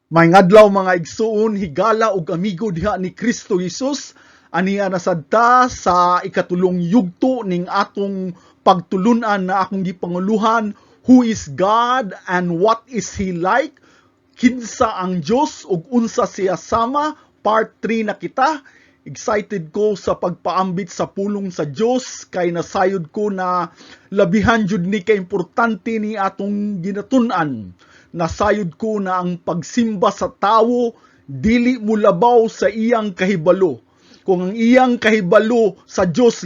May ngadlaw mga igsuon, higala ug amigo diha ni Kristo Jesus. Aniya nasadta sa ikatulong yugto ning atong pagtulunan na akong gipanguluhan, Who is God and what is He like? Kinsa ang Dios ug unsa siya sama? Part 3 na kita. Excited ko sa pagpaambit sa pulong sa Dios kay nasayod ko na labihan jud ni kay importante ni atong ginatun-an. Nasayod ko na ang pagsimba sa tawo dili mo labaw sa iyang kahibalo. Kung ang iyang kahibalo sa Dios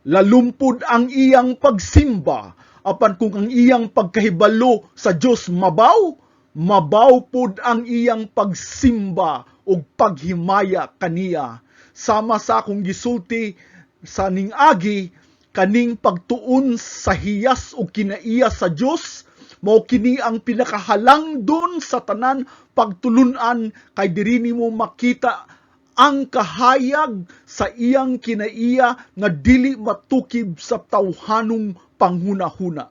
lalumpod ang iyang pagsimba. Apan kung ang iyang pagkahibalo sa Dios mabaw pod ang iyang pagsimba ug paghimaya kaniya. Sama sa akong gisulti sa ning-agi, kaning pagtuon sa hiyas o kinaiya sa Dios mao kini ang pinakahalangdon sa tanan pagtulunan, kay diri nimo makita ang kahayag sa iyang kinaiya nga dili matukib sa tawhanong panghunahuna.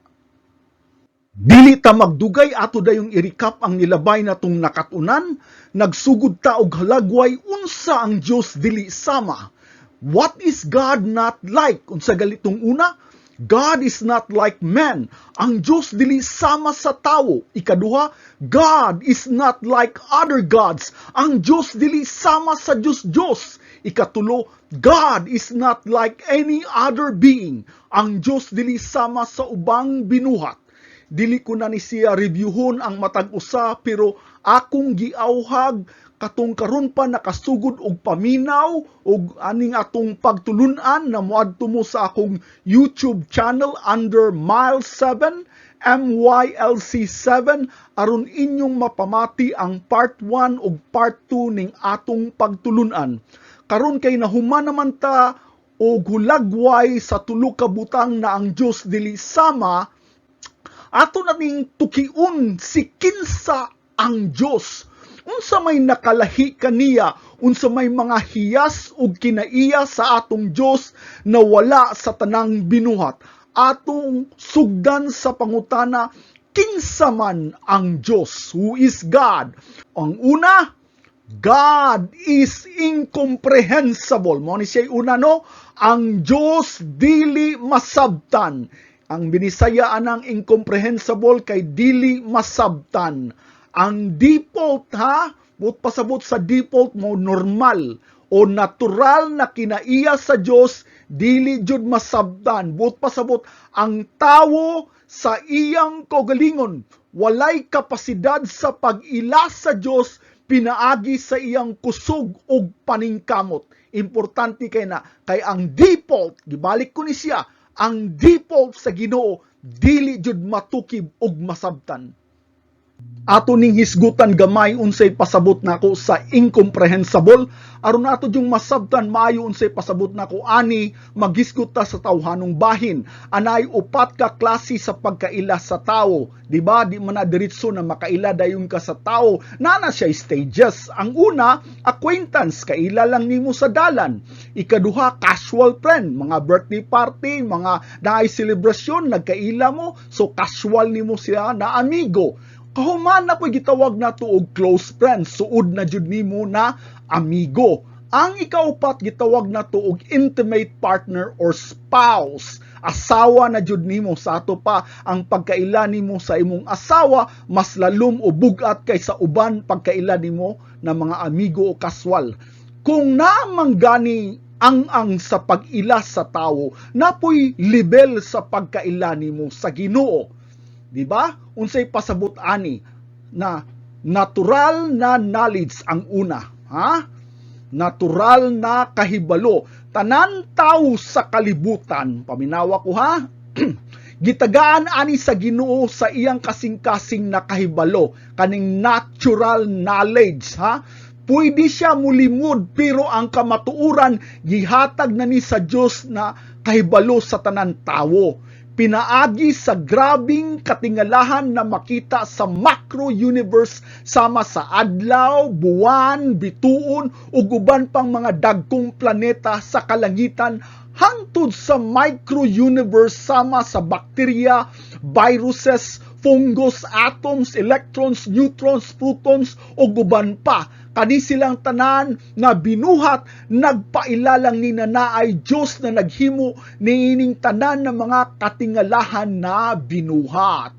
Dili ta magdugay, ato dayong i-recap ang nilabay natong nakatunan. Nagsugod ta og halagway unsa ang Dios dili sama. What is God not like? Unsa galitong una? God is not like man. Ang Dios dili sama sa tawo. Ikaduha, God is not like other gods. Ang Dios dili sama sa Dios. Ikatulo, God is not like any other being. Ang Dios dili sama sa ubang binuhat. Dili ko na ni siya reviewhon ang matag usa, pero akong giawhag katong karon pa nakasugod og paminaw og aning atong pagtulunan na moadto mo sa akong YouTube channel under Miles 7 MYLC7 aron inyong mapamati ang part 1 ug part 2 ning atong pagtulunan. Karon kay nahuman naman ta og hulagway sa tulo ka butang na ang Dios dili sama, ato nating tukiun si kinsa ang Dios. Unsa may nakalahi kaniya, unsa may mga hiyas ug kinaiya sa atong Dios na wala sa tanang binuhat. Atong sugdan sa pangutana, kinsa man ang Dios? Who is God? Ang una, God is incomprehensible. Mo ni siya una, no? Ang Dios dili masabtan. Ang binisaya anang incomprehensible kay dili masabtan. Ang default but pasabot sa default mo normal o natural na kinaiya sa Dios dili jud masabtan. But pasabot ang tawo sa iyang kaugalingon walay kapasidad sa pag-ila sa Dios pinaagi sa iyang kusog ug paningkamot. Importante kay na kay ang default, gibalik ko ni siya, ang default sa Ginoo dili jud matukib ug masabtan. Ato ning hisgutan gamay unsay pasabot nako sa incomprehensible aron ato yung masabtan maayo unsay pasabot nako ani maghisgot ta sa tawhanong bahin. Anay upat ka klase sa pagkaila sa tawo, di ba? Di man na diretso na makaila dayon ka sa tawo. Nana siya stages. Ang una, acquaintance, kaila lang nimo sa dalan. Ikaduha, casual friend, mga birthday party, mga naay celebration, nagkaila mo, so casual nimo siya na amigo. Kahuman na ko'y gitawag na to og close friends, suod na jud nimo na amigo. Ang ikaupat gitawag na to og intimate partner or spouse. Asawa na jud nimo. Sa ato pa ang pagkaila nimo sa imong asawa mas lalom o bugat kaysa uban pagkaila nimo na mga amigo o kaswal. Kung naamang gani ang sa pag-ila sa tawo, napoy level sa pagkaila nimo sa Ginoo. Di ba? Unsay pasabot ani na natural na knowledge ang una, ha? Natural na kahibalo. Tanan tawo sa kalibutan, paminawa ko ha. Gitagaan ani sa Ginoo sa iyang kasing-kasing na kahibalo, kaning natural knowledge, ha? Pwede siya mulimod pero ang kamatuuran gihatag na ni sa Dios na kahibalo sa tanan tawo. Pinaagi sa grabing katingalahan na makita sa macro universe sama sa adlaw, buwan, bituon ug uban pang mga dagkong planeta sa kalangitan hangtod sa micro universe sama sa bakterya, viruses, fungus, atoms, electrons, neutrons, protons, o guban pa. Kani silang tanan na binuhat, nagpailalang ni naay Diyos na naghimo niining tanan ng mga katingalahan na binuhat.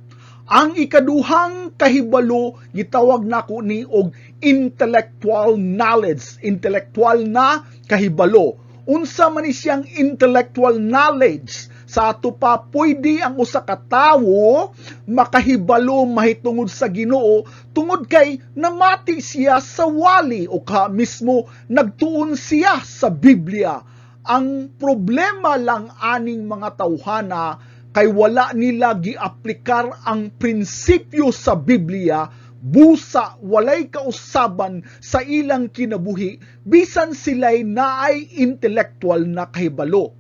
Ang ikaduhang kahibalo gitawag nako ni og intellectual knowledge, intellectual na kahibalo. Unsa man ni siyang intellectual knowledge? Sa ato pa, pwede ang usa ka tawo makahibalo mahitungod sa Ginoo tungod kay namati siya sa wali o ka mismo nagtuon siya sa Biblia. Ang problema lang aning mga tawhana kay wala nila giaplikar ang prinsipyo sa Biblia, busa walay kausaban sa ilang kinabuhi bisan sila'y naay intellectual na kahibalo.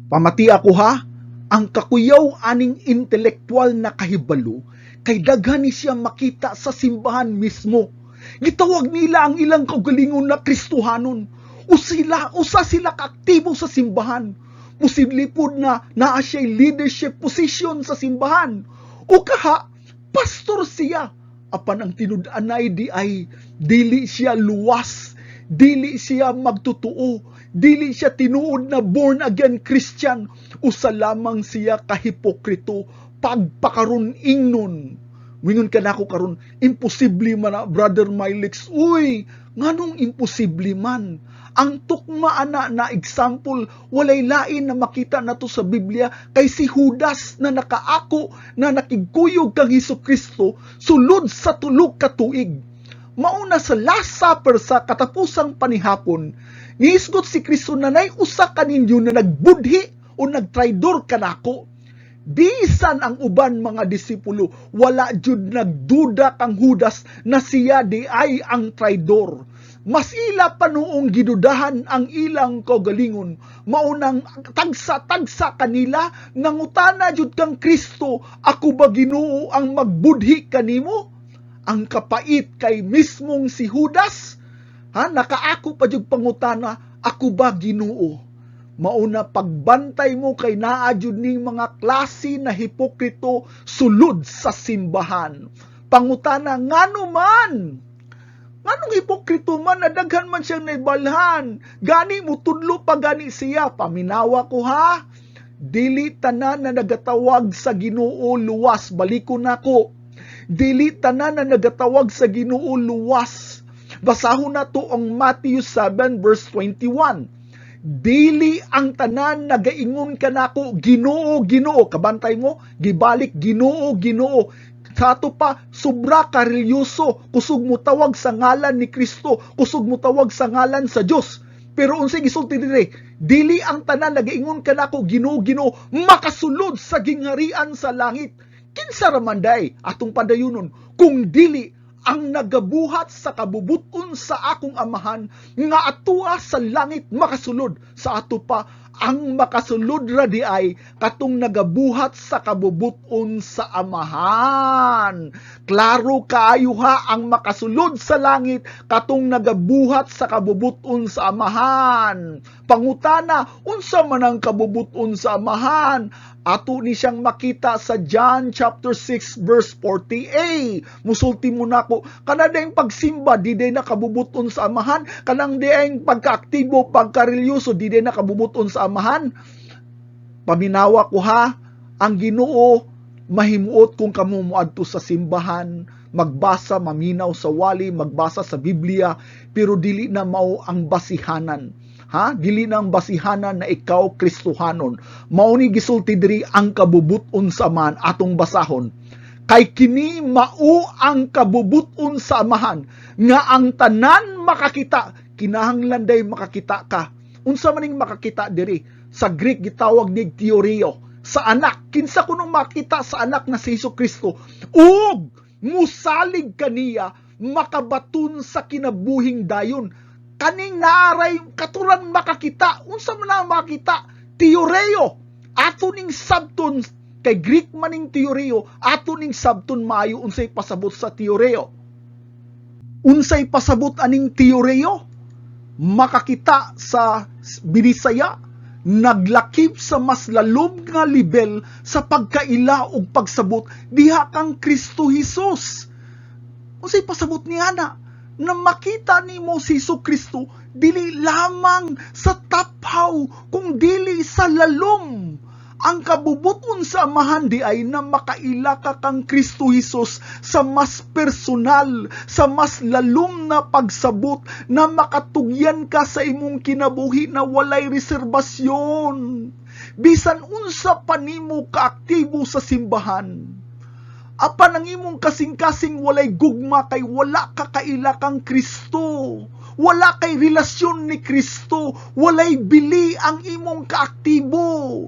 Pamati ako ha, ang kakuyaw aning intelektual na kahibalo, kay daghan ni siya makita sa simbahan mismo. Gitawag nila ang ilang kaugalingon na Kristohanon. Usa sila kaaktibo sa simbahan. Posible po na naa siya'y leadership position sa simbahan. O kaha, pastor siya. Apan ang tinud-anay di ay dili siya luwas, dili siya magtutuo, dili siya tinuod na born again Christian, usa lamang siya kahipokrito pagpakaron ingnon. Wingon ka nako karon, imposible man na, Brother Mylix. Uy, nganong imposible man? Ang tukma na example, walay lain na makita nato sa Biblia kay si Judas na nakaako na nakigkuyog kang Hesukristo sulod sa tulo ka tuig. Mauna sa Last Supper sa katapusang panihapon, niisgot si Kristo na nay usa kaninyo na nagbudhi o nagtraidor kanako. Bisan ang uban mga disipulo, wala jud nagduda kang Judas na siya di ay ang traidor. Mas ila pa noong gidudahan ang ilang kaugalingon, maunang tagsa-tagsa kanila, nangutana jud kang Kristo, ako ba Ginoo ang magbudhi kanimo? Ang kapait kay mismong si Judas, nakaako pa jud pangutana, ako ba Ginoo? Mauna pagbantay mo kay naa jud ning mga klase na hipokrito sulod sa simbahan. Pangutana, ngano man? Nganong hipokrito man, nadaghan man siyang naibalhan. Gani mo tudlo pa gani siya. Paminawa ko ha. Dili tanan na nagatawag sa Ginoo luwas. Baliko nako. Dili tanan na nagatawag sa Ginoo luwas. Basahon na to ang Matthew 7 verse 21. Dili ang tanan nagaingon kanako Ginoo, Ginoo. Kabantay mo, gibalik Ginoo, Ginoo. Sa ato pa, sobra karelyoso, kusog mo tawag sa ngalan ni Kristo, kusog mo tawag sa ngalan sa Diyos. Pero unsay gisulti dire, dili ang tanan nagaingon kanako Ginoo, Ginoo, makasulod sa gingharian sa langit. Kinsa ra man day atong padayunon kung dili ang nagabuhat sa kabubuton sa akong amahan nga atua sa langit makasulod. Sa ato pa, ang makasulod ra di ay katong nagabuhat sa kabubuton sa amahan. Klaro kaayo ha, ang makasulod sa langit katong nagabuhat sa kabubuton sa amahan. Pangutana, unsa man ang kabubuton sa amahan? Ato ni siyang makita sa John chapter 6 verse 40a. Musulti mo nako, kanang pagsimba di day nakabubuton sa amahan, kanang diayng pagkaaktibo, pagkarelyoso di day nakabubuton sa amahan. Paminawa ko ha, ang Ginoo mahimuot kung kamo moadto sa simbahan, magbasa, maminaw sa wali, magbasa sa Biblia, pero dili na mao ang basihanan. Dili na ang basihanan na ikaw Kristohanon. Mao ni gisulti diri ang kabubuton sa amahan atong basahon. Kay kini mao ang kabubuton sa amahan nga ang tanan makakita, kinahanglan day makakita ka. Unsa maning makakita diri? Sa Greek gitawag ni theorio. Sa anak, kinsa kunong makita sa anak na si Hesukristo ug musalig kaniya makabatun sa kinabuhing dayon. Kaning naaray katuran makakita. Unsa man ang makita? Theoreo. Ato ning sabton, kay Greek maning theoreo, ato ning sabton maayo unsay pasabot sa theoreo. Unsay pasabot aning theoreo? Makakita sa Binisaya naglakip sa mas lalom nga level sa pagkaila ug pagsabot diha kang Kristo Hesus. Unsay pasabot niya na makita nimo si Hesus Kristo dili lamang sa taphaw kung dili sa lalom. Ang kabubuton sa amahan di ay na makaila ka kang Kristo Hesus sa mas personal, sa mas lalom na pagsabot, na makatugyan ka sa imong kinabuhi na walay reserbasyon. Bisan unsa pa nimo kaaktibo sa simbahan, apan ang imong kasing-kasing walay gugma kay wala ka kaila kang Kristo. Wala kay relasyon ni Kristo, walay bili ang imong kaaktibo.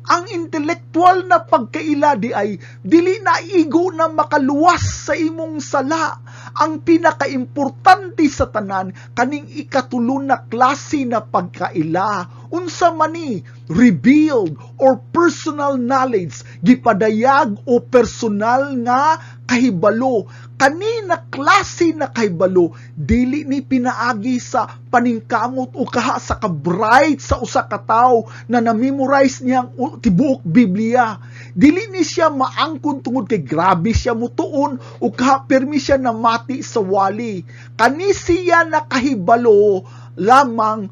Ang intelektual na pagkaila di ay dili na igo na makaluwas sa imong sala. Ang pinakaimportante sa tanan kaning ikatulo na klase na pagkaila. Unsa man ni revealed or personal knowledge, gipadayag o personal nga kahibalo. Kanina klase na kahibalo dili ni pinaagi sa paningkamot o kaha sa ka-bright sa usa ka tawo na na-memorize niyang tibuok Biblia. Dili ni siya maangkon tungod kay grabe siya mutuon o kaha permi siya na mati sa wali. Kani siya na kahibalo lamang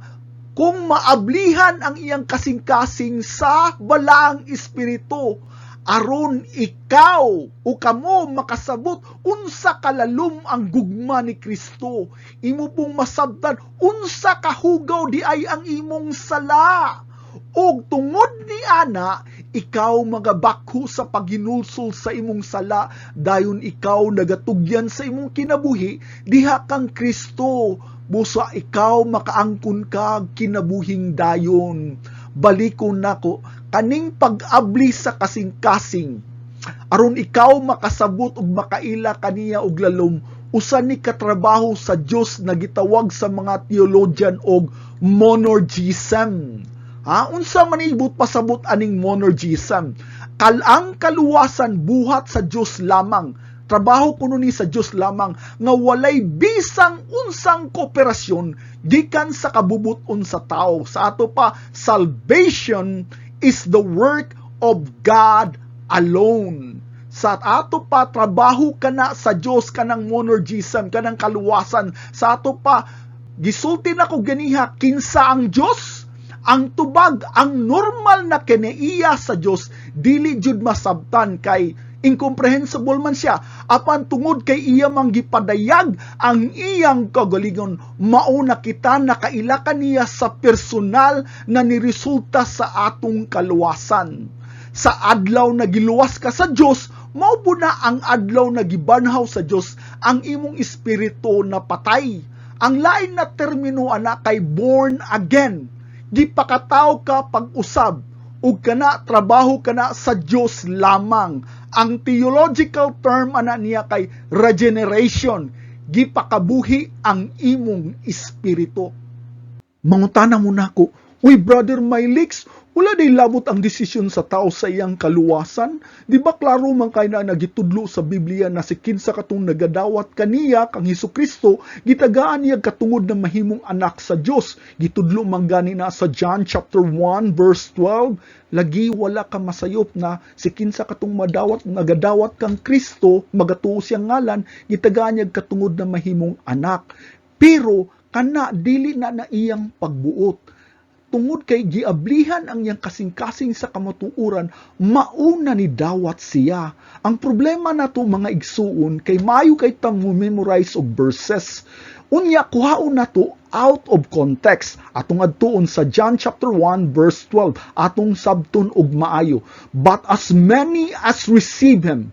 kung maablihan ang iyang kasing-kasing sa balaang espiritu, aron ikaw o kamo makasabot unsa kalalom ang gugma ni Kristo. Imo pong masabtan unsa kahugaw di ay ang imong sala. Og tungod ni ana, ikaw magabakho sa paghinulsol sa imong sala, dayon ikaw nagatugyan sa imong kinabuhi diha kang Kristo. Busa ikaw makaangkon ka kinabuhing dayon. Balikon nako kaning pag-abli sa kasing-kasing, aron ikaw makasabot ug makaila kaniya og lalom, usa ni katrabaho sa Dios na gitawag sa mga theologian og monergism. Unsa man ibut pasabot aning monergism? Ang kaluwasan buhat sa Dios lamang. Trabaho kuno ni sa Dios lamang nga walay bisang unsang kooperasyon gikan sa kabubuton sa tao. Sa ato pa, salvation is the work of God alone. Sa ato pa, trabaho kana sa Dios kanang monergism, kanang kaluwasan. Sa ato pa, gisulti na ko ganiha, kinsa ang Dios? Ang tubag, ang normal na kinaiya sa Dios, dili jud masabtan kay incomprehensible man siya, apan tungod kay iya mang gipadayag ang iyang kagalingon, mauna kita nakaila kaniya sa personal na niresulta sa atong kaluwasan. Sa adlaw na giluwas ka sa Dios, mao po na ang adlaw na gibanhaw sa Dios ang imong espiritu na patay. Ang lain na termino ana kay born again. Gipakataw ka pag-usab ug kana trabaho kana sa Dios lamang. Ang theological term ana niya kay regeneration. Gipakabuhi ang imong espiritu. Mangutana mo nako, uy brother Mylix, wala day labot ang desisyon sa tao sa iyang kaluwasan? Di ba klaro man kay na nagitudlo sa Biblia na si kinsa katong nagadawat kaniya kang Hesukristo, gitagaan niya katungod na mahimong anak sa Dios. Gitudlo man gani na sa John chapter 1 verse 12, lagi wala ka masayop na si kinsa katong nagadawat kang Kristo, magatuo siyang ngalan, gitagaan niya katungod na mahimong anak. Pero kana dili na iyang pagbuot. Tungod kay giablihan ang iyang kasing-kasing sa kamatuuran, mauna ni dawat siya. Ang problema nato mga igsuon kay maayo kay tang memorize og verses. Unya kuhaon nato out of context. Atong adtuon sa John chapter 1 verse 12, atong sabton og maayo. But as many as receive him,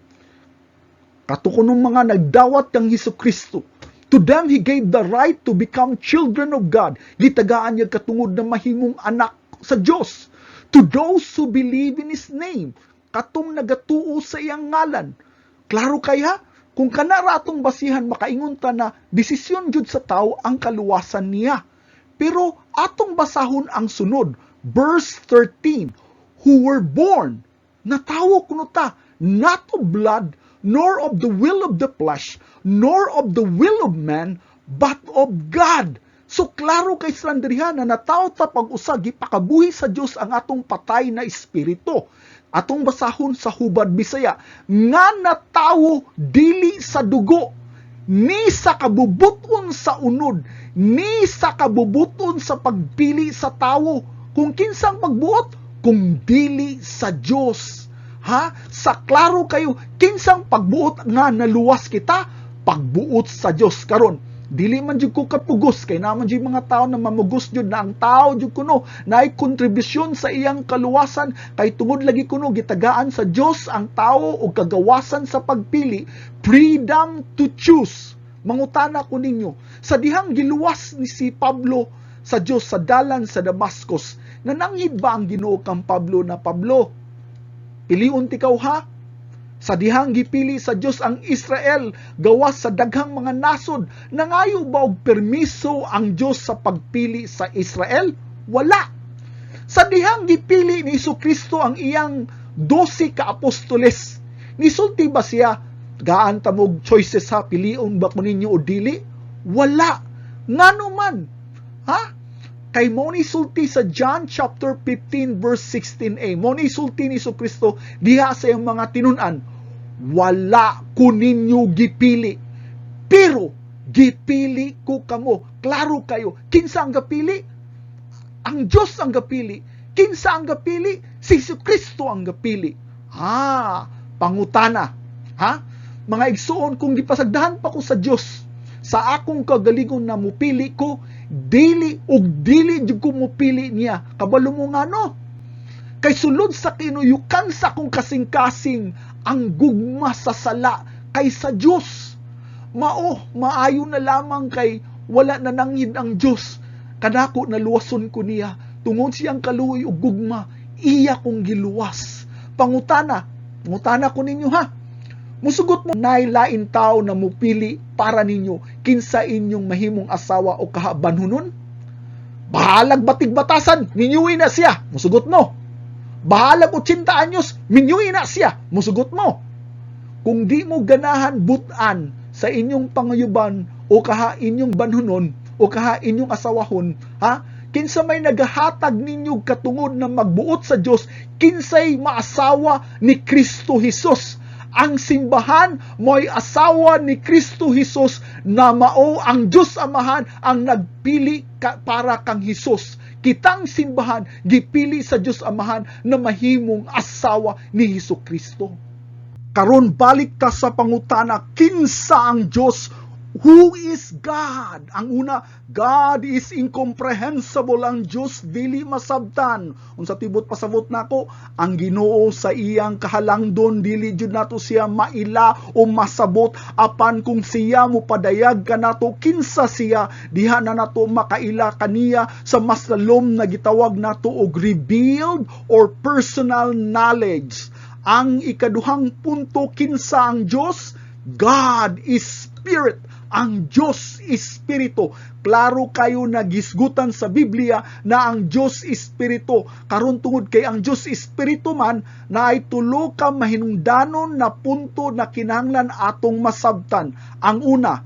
katukunong mga nagdawat kang Hesukristo, to them he gave the right to become children of God. Gitagaan niya katungod na mahimong anak sa Diyos. To those who believe in His name, katong nagatuo sa iyang ngalan. Klaro kaya? Kung kanara atong basihan, makaingon ta na desisyon jud sa tao ang kaluwasan niya. Pero atong basahon ang sunod, verse 13, who were born, natawo kuno ta, not of blood, nor of the will of the flesh, nor of the will of man, but of God. So klaro kay slandrihan na nataw ta pag-usag gipakabuhi sa Dios ang atong patay na espiritu. Atong basahon sa hubad Bisaya nga natawo dili sa dugo, ni sa kabubuton sa unod, ni sa kabubuton sa pagpili sa tawo. Kung kinsang pagbuot, kung dili sa Dios. Ha? Sa klaro kayo, kinsang pagbuot nga naluwas kita, pagbuot sa Dios karon. Dili man jud ko kapugos kay naman jud mga tao na mamugos jud na ang tao jud kuno naay kontribusyon sa iyang kaluwasan kay tungod lagi kuno gitagaan sa Dios ang tao og kagawasan sa pagpili, freedom to choose. Mangutana ko ninyo, sa dihang giluwas ni si Pablo sa Dios sa dalan sa Damascus, nanangid ba ang Ginoo kang Pablo na Pablo? Piliun tikaw ha? Sa dihang gipili sa Dios ang Israel gawas sa daghang mga nasod, nangayo ba og permiso ang Dios sa pagpili sa Israel? Wala. Sa dihang gipili ni Jesucristo ang iyang 12 ka apostoles, nisulti ba siya gaan ta mog choices ha, piliun ba ko ninyo o dili? Wala. Ngano man? Ha? Kay mo ni sulti sa John chapter 15 verse 16a. Mo ni sulti ni Jesucristo diha sa iyang mga tinunan, wala ko ninyo gipili, pero gipili ko kamo. Klaro kayo, kinsa ang gapili? Ang Diyos ang gapili. Kinsa ang gapili? Si Jesucristo ang gapili. Pangutana. Mga igsuon, kung gipasagdahan pa ko sa Diyos, sa akong kagalingon na mupili ko, dili jud ko mupili niya. Kabalo mo nga no? Kay sulod sa kinuyukan sa akong kasing-kasing, ang gugma sa sala kay sa Diyos. Maayo na lamang kay wala na nangid ang Diyos. Kanako naluwason ko niya. Tungod siyang kaluoy o gugma, iya kong giluwas. Pangutana ko ninyo ha. Musugot mo nailain tao na mupili para ninyo kinsa inyong mahimong asawa o kahabanhunon? Bahalag batig-batasan, ninyuwi na siya. Musugot mo. Bahalag 80 anyos, minyuwi na siya. Musugot mo. Kung di mo ganahan butan sa inyong pangayuban o kaha inyong banhunon o kaha inyong asawahon, kinsa may nagahatag ninyo katungod na magbuot sa Dios, kinsay maasawa ni Kristo Jesus. Ang simbahan mo'y asawa ni Kristo Jesus na mao ang Diyos Amahan ang nagpili para kang Jesus. Kitang simbahan gipili sa Diyos Amahan na mahimong asawa ni Jesucristo. Karon balik ta sa pangutana, kinsa ang Diyos? Who is God? Ang una, God is incomprehensible. Ang Diyos dili masabtan. Unsa tibot pasabot nako, ang Ginoo sa iyang kahalangdon dili jud nato siya maila o masabot, apan kung siya mo padayag kanato kinsa siya, diha na nato makaila kaniya sa mas lalom na gitawag nato og revealed or personal knowledge. Ang ikaduhang punto, kinsa ang Diyos? God is Spirit. Ang Diyos Espiritu. Klaro kayo na gisgutan sa Biblia na ang Diyos Espiritu. Karon tungod kay ang Diyos Espiritu man, na ay tulo ka mahinungdanon na punto na kinahanglan atong masabtan. Ang una,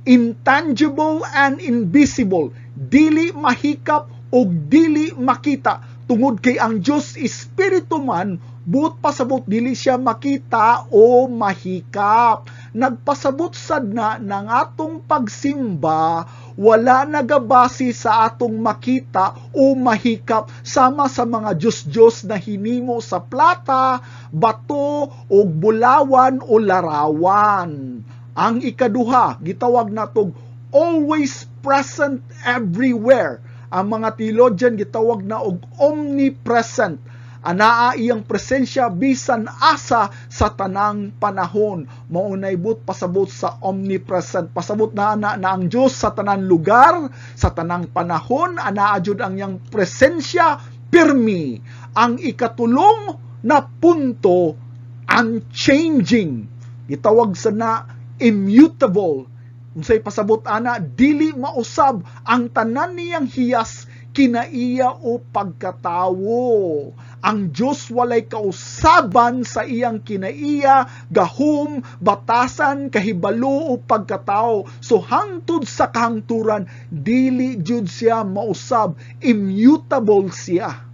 intangible and invisible. Dili mahikap o dili makita. Tungod kay ang Diyos Espiritu man, buot pasabot dili siya makita o mahikap. Nagpasabot sad na ng atong pagsimba, wala nagabasi sa atong makita o mahikap sama sa mga Diyos-Diyos na hinimo sa plata, bato o bulawan o larawan. Ang ikaduha, gitawag natog always present everywhere. Ang mga theologian gitawag na og omnipresent. Anaa iyang presensya bisan asa sa tanang panahon. Maunay but pasabot sa omnipresent. Pasabot na ang Diyos sa tanang lugar, sa tanang panahon, anaa jud ang iyang presensya pirmi. Ang ikatulong na punto, unchanging. Gitawag sa na immutable. Unsay pasabot ana, dili mausab ang tanan niyang hiyas kinaiya o pagkatawo. Ang Dios walay kausaban sa iyang kinaiya, gahom, batasan, kahibalo o pagkatao. So hangtod sa kahangturan, dili jud siya mausab, immutable siya.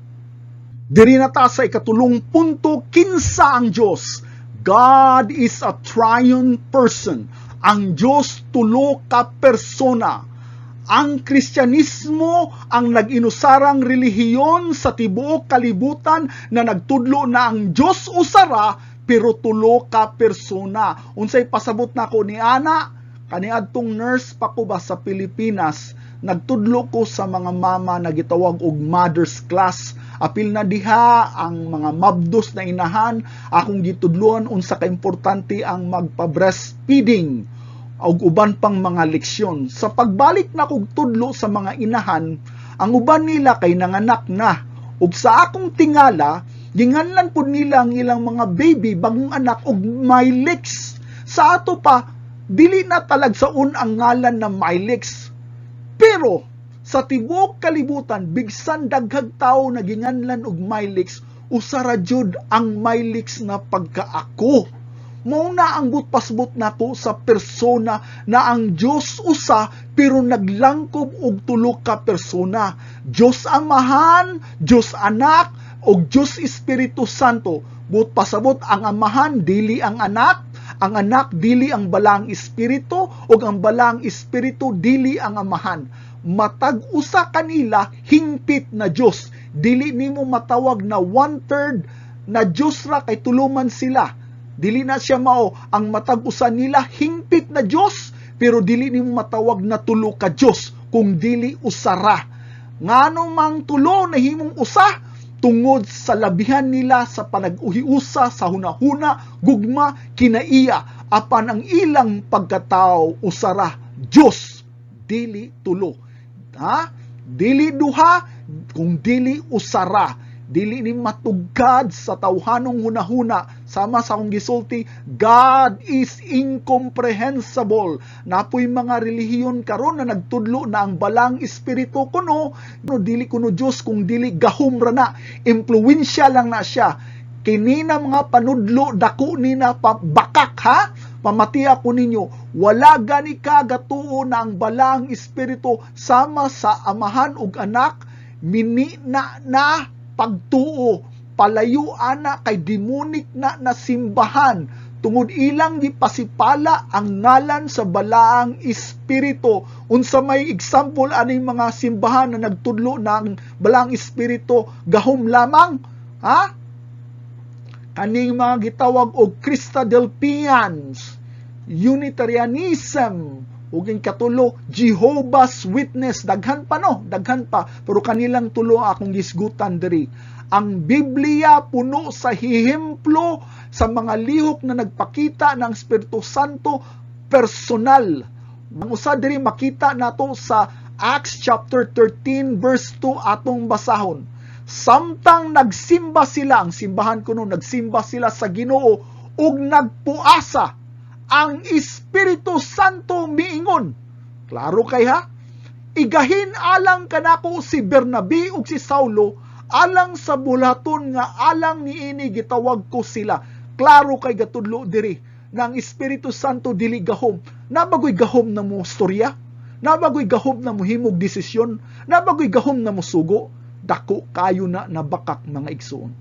Diri na ta sa ikatulong punto, kinsa ang Dios. God is a triune person. Ang Dios tulo ka persona. Ang Kristyanismo ang nag-inusarang relihiyon sa tibuok kalibutan na nagtudlo na ang Diyos usara pero tulo ka persona. Unsay pasabot nako ni ana, kaniadtong nurse pa ko ba sa Pilipinas, nagtudlo ko sa mga mama na gitawag og mother's class. Apil na diha ang mga mabdos na inahan, akong gitudloan unsa ka importante ang magpa-breastfeeding o uban pang mga leksyon. Sa pagbalik na kog tudlo sa mga inahan, ang uban nila kay nanganak na. Ug sa akong tingala, ginganlan pud nila ang ilang mga baby bagong anak og Milex. Sa ato pa, dili na talagsaon ang ngalan na Milex. Pero sa tibuok kalibutan, bigsan daghag tao na ginganlan og Milex, usara jud ang Milex na pagkaako. Mao na ang pasbot nako sa persona na ang Dios usa pero naglangkob og tulo ka persona. Dios Amahan, Dios Anak ug Dios Espiritu Santo. But pasabot ang Amahan dili ang Anak dili ang balang Espiritu ug ang balang Espiritu dili ang Amahan. Matag usa kanila hingpit na Dios. Dili nimo matawag na 1/3 na Dios ra kay tuluman sila. Dili na siya mao ang matag usa nila hingpit na Dios, pero dili nimo matawag na tulo ka Dios kung dili usara. Ngano mang tulo na himong usa tungod sa labihan nila sa panag-uhiusa sa hunahuna, gugma, kinaiya, apan ang ilang pagkatao usara Dios, dili tulo. Dili duha kung dili usara. Dili ni matugkad sa tawhanong hunahuna. Sama sa akong gisulti, God is incomprehensible. Napoy mga relihiyon karon na nagtudlo na ang balang espiritu kuno, dili kuno Dios kung dili gahom ra na. Impluwensya lang na siya. Kinina mga panudlo, dako nina bakak ha? Pamatiya ko ninyo, wala gani ka gatuo na ang balang espiritu sama sa Amahan ug Anak, mini na pagtuo, palayo ana kay demonic na simbahan, tungod ilang gipasipala ang ngalan sa balaang espiritu. Unsa may example aning mga simbahan na nagtudlo ng balaang espiritu, gahom lamang, kaning mga gitawag og Christadelphians, Unitarianism, ug ang katulo Jehovah's Witness, daghan pa, pero kanilang tulo akong gisgutan diri. Ang Biblia puno sa hihemplo sa mga lihok na nagpakita ng Espiritu Santo personal. Ang usa diri makita nato sa Acts chapter 13 verse 2 atong basahon. Samtang nagsimba sila, ang simbahan kuno nagsimba sila sa Ginoo ug nagpuasa, ang Espiritu Santo miingon. Klaro kay ha? Igahin alang kanako si Bernabe ug si Saulo, alang sa bulaton nga alang niini gitawag ko sila. Klaro kay gatudlo diri na ang Espiritu Santo dili gahom. Nabagoy gahom na mo storya, nabagoy gahom na mo himog desisyon, nabagoy gahom na mo sugo. Dako kayo na nabakak mga igsoon.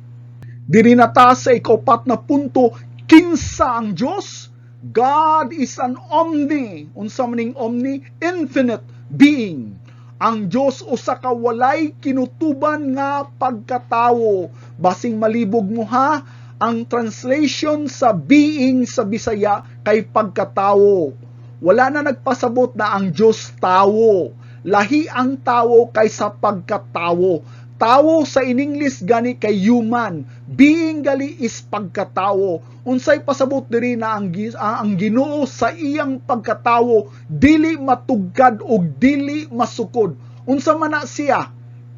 Diri na ta sa ikapat na punto, kinsa ang Dios? God is an omni. Unsa maning omni? Infinite being. Ang Dios usa ka walay kinutuban nga pagkatawo. Basing malibog mo ha, ang translation sa being sa Bisaya kay pagkatawo. Wala na nagpasabot na ang Dios tawo. Lahi ang tawo kaysa pagkatawo. Tawo sa in English gani kay human. Being gali is pagkatawo. Unsay pasabot diri na ang Ginoo sa iyang pagkatawo dili matugkad og dili masukod. Unsa man na siya?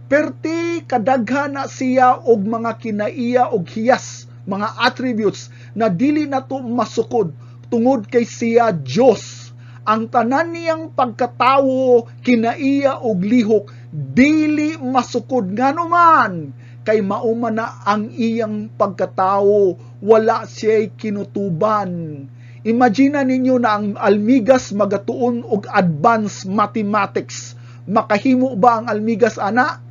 Perti kadaghan na siya og mga kinaiya og hiyas, mga attributes na dili nato masukod tungod kay siya Dios. Ang tanan niyang pagkatawo, kinaiya og lihok dili masukod nganuman kay mauma na ang iyang pagkatao, wala siya'y kinutuban. Imagine ninyo na ang almigas magatuon og advanced mathematics. Makahimo ba ang almigas ana?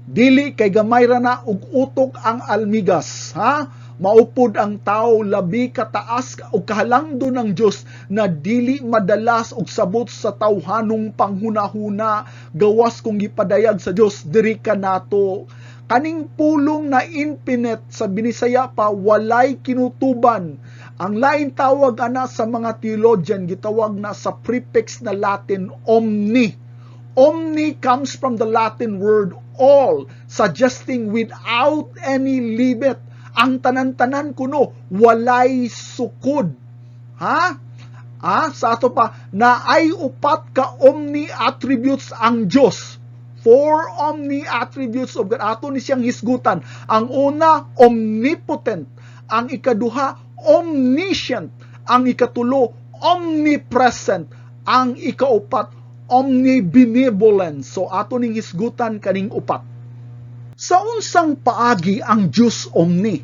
Dili, kay gamay ra na og utok ang almigas, ha? Maupod ang tao labi kataas o kahalangdo ng Diyos na dili madalas og sabot sa tawhanong panghunahuna, gawas kung gipadayag sa Diyos diri kanato. Kaning pulong na infinite sa Binisaya pa walay kinutuban. Ang lain tawag ana sa mga theologian gitawag na sa prefix na Latin omni. Omni comes from the Latin word all, suggesting without any limit. Ang tanan-tanan kuno walay sukod. Ha? Sa ato pa na ay upat ka omni attributes ang Dios. 4 omni attributes of God. Ato ni siyang hisgutan. Ang una, omnipotent. Ang ikaduha, omniscient. Ang ikatulo, omnipresent. Ang ikaupat, omnibenevolent. So ato ning hisgutan kaning upat. Sa unsang paagi ang Diyos omni?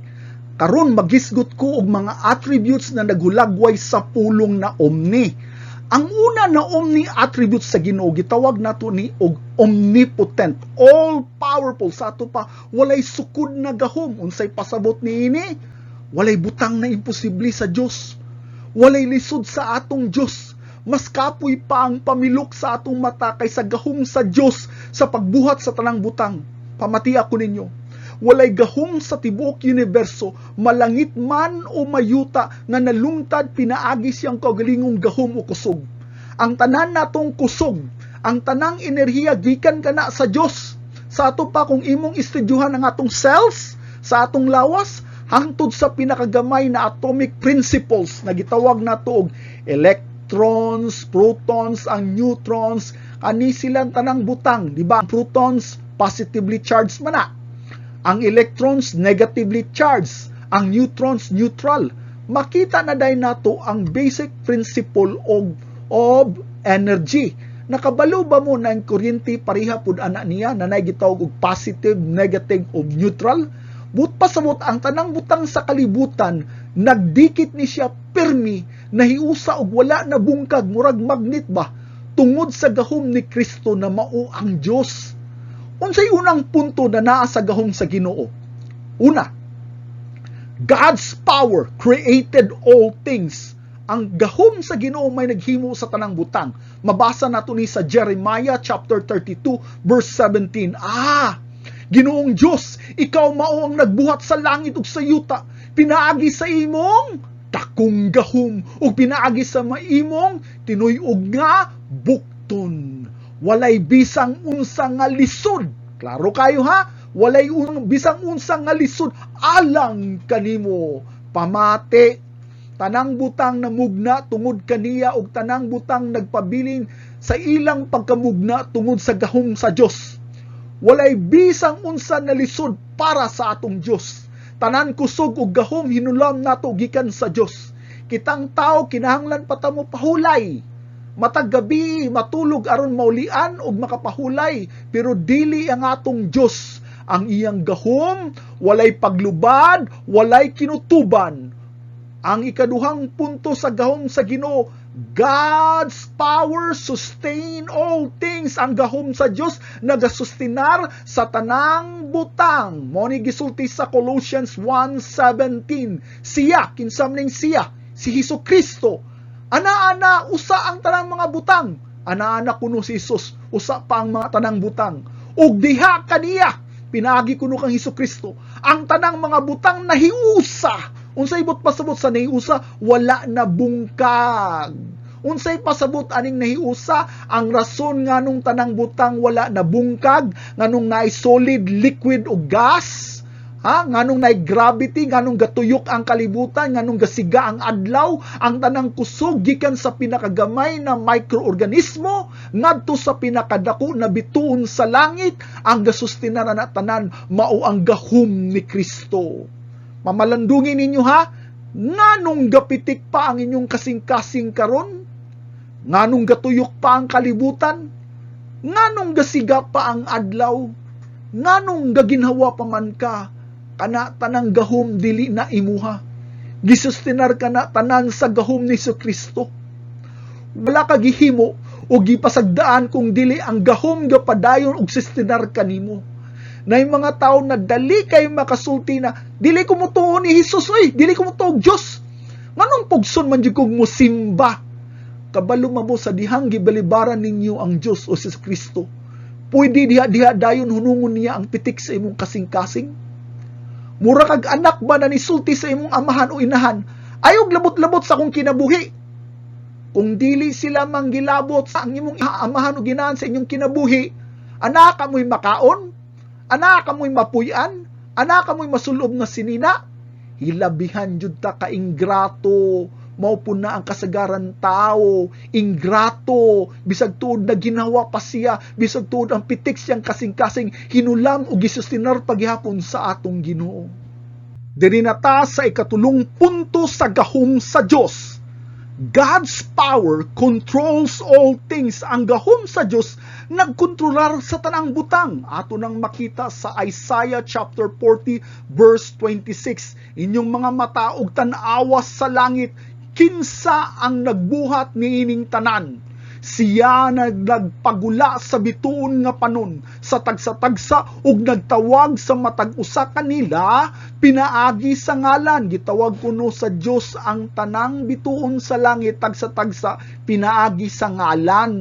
Karon magisgot ko og mga attributes na nagulagway sa pulong na omni. Ang una na omni attributes sa Ginoo gitawag nato ni og omnipotent, all powerful. Sa ato pa walay sukod na gahom. Unsay pasabot niini? Walay butang na imposible sa Dios. Walay lisod sa atong Dios. Mas kapoy pa ang pamilok sa atong mata kaysa gahom sa Dios sa pagbuhat sa tanang butang. Pamati ako ninyo, walay gahom sa tibuok universo, malangit man o mayuta, nga nalungtad pinaagi siyang kaugalingong gahom o kusog. Ang tanan natong kusog, ang tanang enerhiya gikan kana sa Dios. Sa ato pa kung imong estudyuhan ang atong cells, sa atong lawas, hangtod sa pinakagamay na atomic principles na gitawag nato og electrons, protons, ang neutrons, ani silang tanang butang, di ba? Ang protons positively charged man na. Ang electrons negatively charged, ang neutrons neutral. Makita na dahil nato ang basic principle of energy. Nakabalo ba mo na ang kuryente pareha pud ana niya na gitawag og positive, negative o neutral? But pasabot ang tanang butang sa kalibutan, nagdikit ni siya permi, nahiusa og wala na bungkag, murag magnet ba, tungod sa gahom ni Kristo na mao ang Dios. Unsay unang punto na naa sa gahom sa Ginoo? Una, God's power created all things. Ang gahom sa Ginoo may naghimo sa tanang butang. Mabasa nato ni sa Jeremiah chapter 32 verse 17. Ginoong Dios, ikaw mao ang nagbuhat sa langit ug sa yuta. Pinaagi sa imong dakong gahom ug pinaagi sa maimong tinuyog nga bukton. Walay bisang unsa nga lisod. Klaro kayo ha? Walay bisang unsa nga lisod alang kanimo. Pamati, tanang butang namugna tungod kaniya ug tanang butang nagpabilin sa ilang pagkamugna tungod sa gahom sa Dios. Walay bisang unsa na lisod para sa atong Dios. Tanan kusog ug gahom hinulam nato gikan sa Dios. Kitang tao kinahanglan pa ta mo pahulay. Matag gabi matulog aron maulian og makapahulay, pero dili ang atong Dios. Ang iyang gahom walay paglubad, walay kinutuban. Ang ikaduhang punto sa gahom sa Ginoo, God's power sustain all things. Ang gahom sa Dios nagasustinar sa tanang butang. Mo ni gisulti sa Colossians 1:17. Siya, kinsam ning siya, si Hesukristo. Ana-ana usa ang tanang mga butang. Ana-ana kuno si Jesus, usa pa ang mga tanang butang. Ug diha kaniya pinaagi kuno kang Hesukristo. Ang tanang mga butang nahiusa. Unsay ibot pasabot sa nahiusa? Wala na bungkag. Unsay pasabot aning nahiusa? Ang rason nganong tanang butang wala na bungkag, nganong naay solid, liquid o gas, nganong naay gravity, nganong gatuyok ang kalibutan, nganong gasiga ang adlaw, ang tanang kusog gikan sa pinakagamay na microorganismo ngadto sa pinakadako na bituon sa langit, ang gasustinan na tanan mao ang gahom ni Kristo. Mamalandungin ninyo ha, nganong gapitik pa ang inyong kasing-kasing karon? Nganong gatuyok pa ang kalibutan? Nganong gasiga pa ang adlaw? Nganong gaginhawa pa man ka, kana tanang gahom dili na imuha. Gisustinar ka na tanan sa gahom ni Kristo. Wala ka gihimo o gipasagdaan kung dili ang gahom gapadayon og sustinar kanimo. Nay mga tao na dali kay makasulti na dili ko motuo ni Hesus, dili ko motuo og Dios. Nganong pugson man jud kog mosimba? Kabalo mo sa dihang gibalibaran ninyo ang Dios o si Kristo. Pwede diha dayon hunungon niya ang pitik sa imong kasing-kasing. Mura kag anak ba na nisulti sa imong amahan o inahan, ayog labot-labot sa akong kinabuhi. Kung dili sila manggilabot sa imong amahan o ginahan sa inyong kinabuhi, anak kamoy makaon, anak kamoy mapuy-an, anak kamoy masulob na sinina, hilabihan jud ta ka ingrato. Mao po na ang kasagaran tao, ingrato, bisag tuod na ginawa pa siya, bisag tuod ang pitik siyang kasing-kasing, hinulam o gisustinar paghihapon sa atong Ginoo. Diri na ta sa ikatulong punto sa gahom sa Dios. God's power controls all things. Ang gahom sa Dios nagkontrolar sa tanang butang. Ato nang makita sa Isaiah chapter 40 verse 26. Inyong mga mata ug tan-awa sa langit, kinsa ang nagbuhat niining tanan. Siya nagpagula sa bituon nga panon, sa tagsa-tagsa ug nagtawag sa matag usa kanila, pinaagi sa ngalan. Gitawag kuno sa Dios ang tanang bituon sa langit, tagsa-tagsa, pinaagi sa ngalan.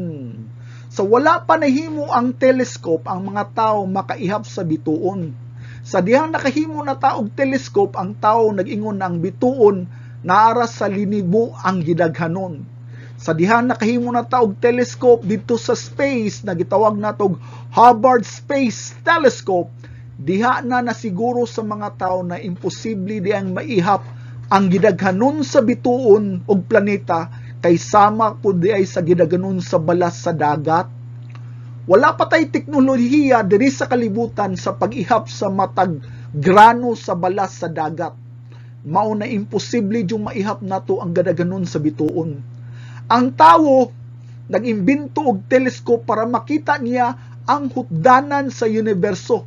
Sa wala pa nahimo ang telescope, ang mga tao makaihap sa bituon. Sa dihang nakahimo na taog telescope, ang tao nag-ingon ang bituon naara sa linibo ang gidaghanon. Sa dihan nakahimo na taog telescope dito sa space na gitawag natog Hubbard Space Telescope, diha na nasiguro sa mga tao na imposible diyang maihap ang gidaghanon sa bituon og planeta kay sama pud di ay sa gidaghanon sa balas sa dagat. Wala pa tay teknolohiya diri sa kalibutan sa pag-ihap sa matag grano sa balas sa dagat. Mao na imposible yung maihap nato ang gadaganon sa bituon. Ang tawo nag-imbento og telescope para makita niya ang hutdanan sa universo.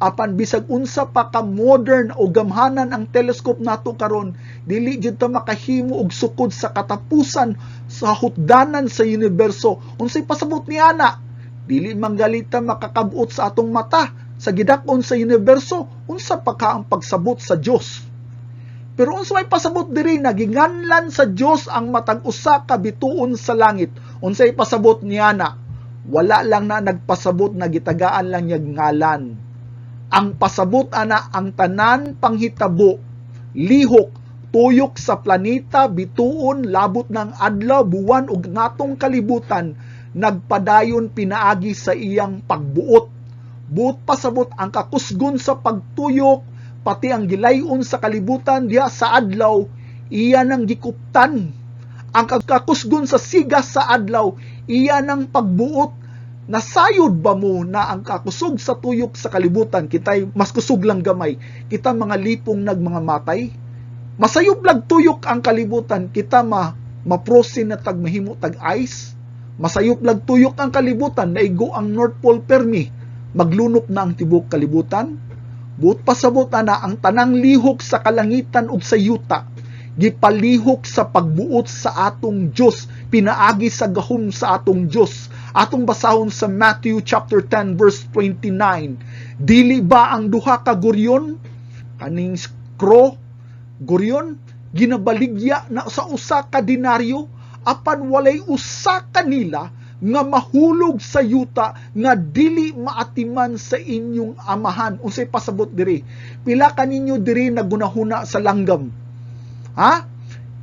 Apan bisag unsa pa ka modern o gamhanan ang telescope nato karon, dili jud ta makahimo og sukod sa katapusan sa hutdanan sa universo. Unsay pasabot ni ana? Dili manggalita makakabot sa atong mata sa gidak-on sa universo. Unsa pa ka ang pagsabot sa Dios? Pero unsa may pasabot diri, naginganlan sa Dios ang matag usa ka bituon sa langit. Unsay pasabot niya na? Wala lang na nagpasabot na gitagaan lang niya ngalan. Ang pasabot ana ang tanan panghitabo, lihok, tuyok sa planeta, bituon, labot ng adlaw, buwan ug ngatong kalibutan, nagpadayon pinaagi sa iyang pagbuot. Buot pasabot ang kakusgon sa pagtuyok, pati ang gilayon sa kalibutan diha sa adlaw, iya nang gikuptan. Ang kakusgon sa sigas sa adlaw, iya nang pagbuot. Nasayod ba mo na ang kakusog sa tuyok sa kalibutan, kitay mas kusog lang gamay, kita mga lipong nagmanga matay? Masayop lang tuyok ang kalibutan, kita maprosin na tagmahimo tag ice? Masayop lang tuyok ang kalibutan, naigo ang North Pole permi, maglunop na ang tibok kalibutan? Buot pasabot na ang tanang lihok sa kalangitan ug sa yuta, gipalihok sa pagbuot sa atong Dios, pinaagi sa gahom sa atong Dios. Atong basahon sa Matthew chapter 10 verse 29. Dili ba ang duha ka guryon, kaning skro, guryon, ginabaligya na sa usa ka denaryo, apan walay usa kanila nga mahulog sa yuta nga dili maatiman sa inyong amahan. Unsay pasabot diri? Pila kaninyo diri nagunahuna sa langgam? Ha?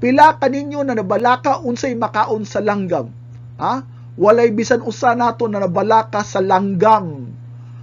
Pila kaninyo na nabalaka unsay makaon sa langgam? Ha? Walay bisan usa nato na nabalaka sa langgam.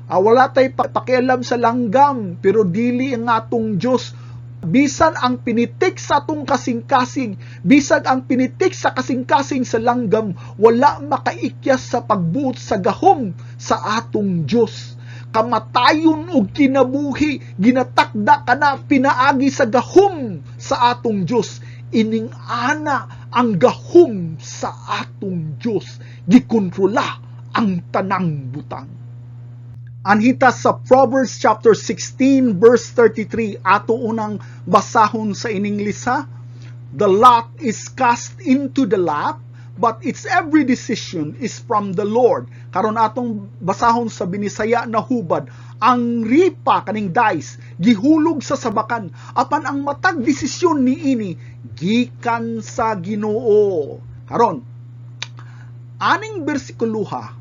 Wala tay pakialam sa langgam, pero dili ang atong Dios. Bisan ang pinitik sa atong kasing-kasing, bisag ang pinitik sa kasing-kasing sa langgam, wala makaikyas sa pagbuot sa gahom sa atong Dios. Kamatayon o kinabuhi, ginatakda ka na pinaagi sa gahom sa atong Dios. Ining ana ang gahom sa atong Dios, gikontrola ang tanang butang. Anhita sa Proverbs chapter 16 verse 33, ato unang basahon sa in-English ha. The lot is cast into the lap, but its every decision is from the Lord. Karon atong basahon sa Binisaya na hubad, ang ripa kaning dice gihulog sa sabakan, apan ang matag desisyon niini gikan sa Ginoo. Karon aning bersikuloha,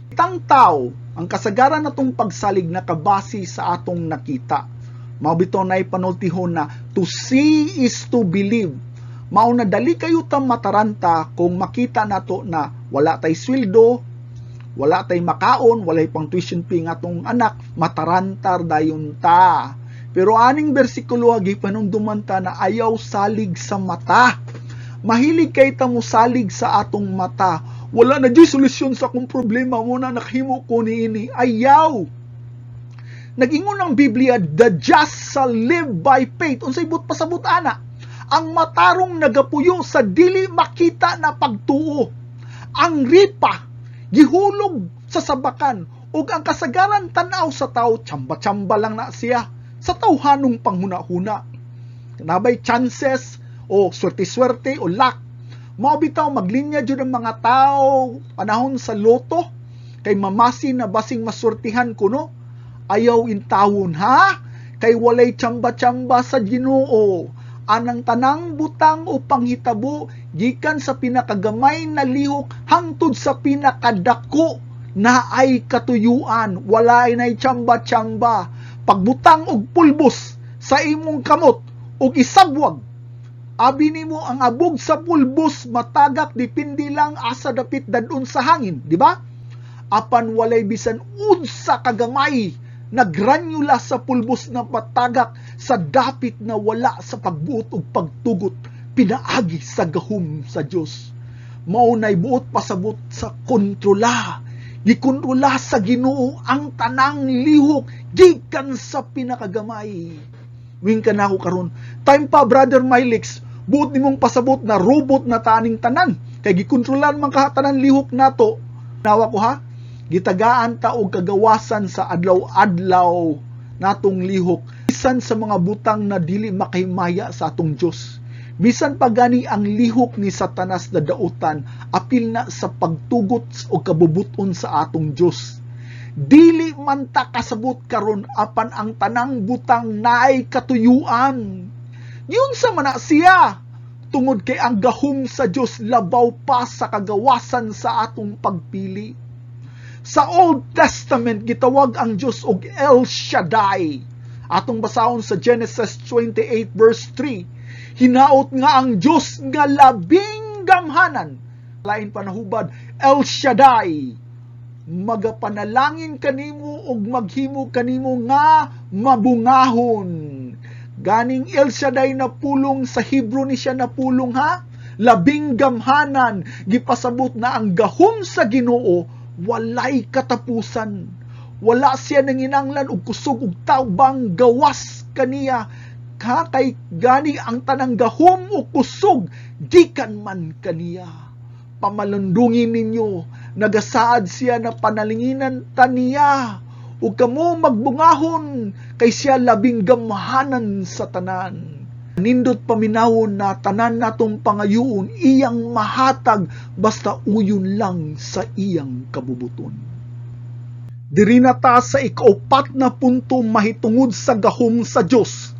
itang tao ang kasagaran natong pagsalig na kabasi sa atong nakita. Mao bitaw nay panultihon na to see is to believe. Mao na dali kayo ta mataranta kung makita nato na wala tay sweldo, wala tay makaon, walay pang tuition fee nga atong anak, matarantar dayon ta. Pero aning bersikulo agi panumduman ta na ayaw salig sa mata. Mahilig kay ta mo salig sa atong mata. Wala na di solusyon sa akong problema mo na nakahimo ko niini. Ayaw. Nag-ingon ang Biblia, the just shall live by faith. Unsay but pasabot ana? Ang matarong nagapuyo sa dili makita na pagtuo. Ang ripa gihulog sa sabakan ug ang kasagaran tan-aw sa tao tsamba-tsamba lang na siya sa tawhanong panghuna-huna. Nabay chances o swerte-swerte o luck. Mao bitaw maglinya jud ang mga tao panahon sa loto kay mamasin na basing masurtihan kuno. Ayaw intawon ha, kay walay tsamba-tsamba sa Ginoo. Anang tanang butang o panghitabo gikan sa pinakagamay na lihok hangtod sa pinakadako na ay katuyuan. Walay nay tsamba-tsamba. Pagbutang og pulbos sa imong kamot og isabwag, abi nimo ang abog sa pulbos matagak dipindi lang asa dapit dadun sa hangin, di ba? Apan walay bisan unsa kagamay na granula sa pulbos na patagak sa dapit na wala sa pagbuot ug pagtugot pinaagi sa gahom sa Dios. Mao nay buot pasabot sa kontrola. Gikontrola sa Ginoo ang tanang lihok gikan sa pinakagamay. Wing ka na ako karon. Time pa, Brother Mylix, buot nimong pasabot na robot na taning tanan. Kay gikontrolan man kahatanan lihok nato. Nawa ko ha, gitagaan ta og kagawasan sa adlaw-adlaw natong lihok. Bisan sa mga butang na dili makahimaya sa atong Dios. Bisan pa gani ang lihok ni Satanas na dautan, apil na sa pagtugot o kabubuton sa atong Dios. Dili man ta kasabot karon apan ang tanang butang naay katuyuan. Yun sa mana siya, tungod kay ang gahom sa Dios labaw pa sa kagawasan sa atong pagpili. Sa Old Testament gitawag ang Dios og El Shaddai. Atong basahon sa Genesis 28 verse 3. Hinaot nga ang Dios nga labing gamhanan. Lain panahubad, El Shaddai. Magapanalangin kanimo ug maghimo kanimo nga mabungahon. Ganing El Shaddai na pulong sa Hebrew ni siya na pulong ha. Labing gamhanan, gipasabot na ang gahom sa Ginoo walay katapusan. Wala siya nanginanglan og kusog ug tabang gawas kaniya. Kay gani ang tanang gahom o kusog gikan man kaniya. Pamalandungin ninyo, nagasaad siya na panalinginan taniya, ug kamo magbungahon kay siya labing gamhanan sa tanan. Nindot paminawon na tanan natong pangayuon iyang mahatag basta uyon lang sa iyang kabubuton. Diri na ta sa ikaupat na punto mahitungod sa gahom sa Dios.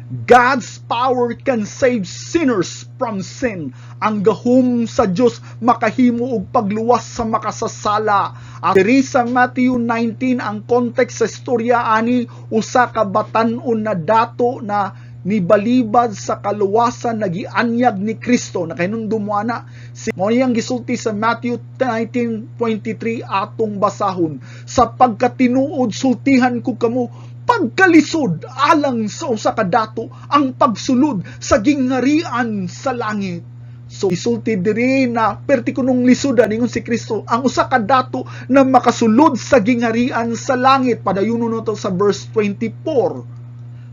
God's power can save sinners from sin. Ang gahom sa Dios makahimo og pagluwas sa makasasala. At diri sa Matthew 19 ang context sa istorya ani usa ka batan-on na dato na nibalibad sa kaluwasan nagianyag ni Kristo na kahinumdum mo ana. Mao niyang gisulti sa Matthew 19:23 atong basahon. Sa pagkatinuod sultihan ko kamo pagkalisod alang sa usa ka dato ang pagsulod sa gingharian sa langit. So isulti diri na pertikunong lisodan ingon si Kristo ang usa ka dato na makasulod sa gingharian sa langit. Padayunon nato sa verse 24.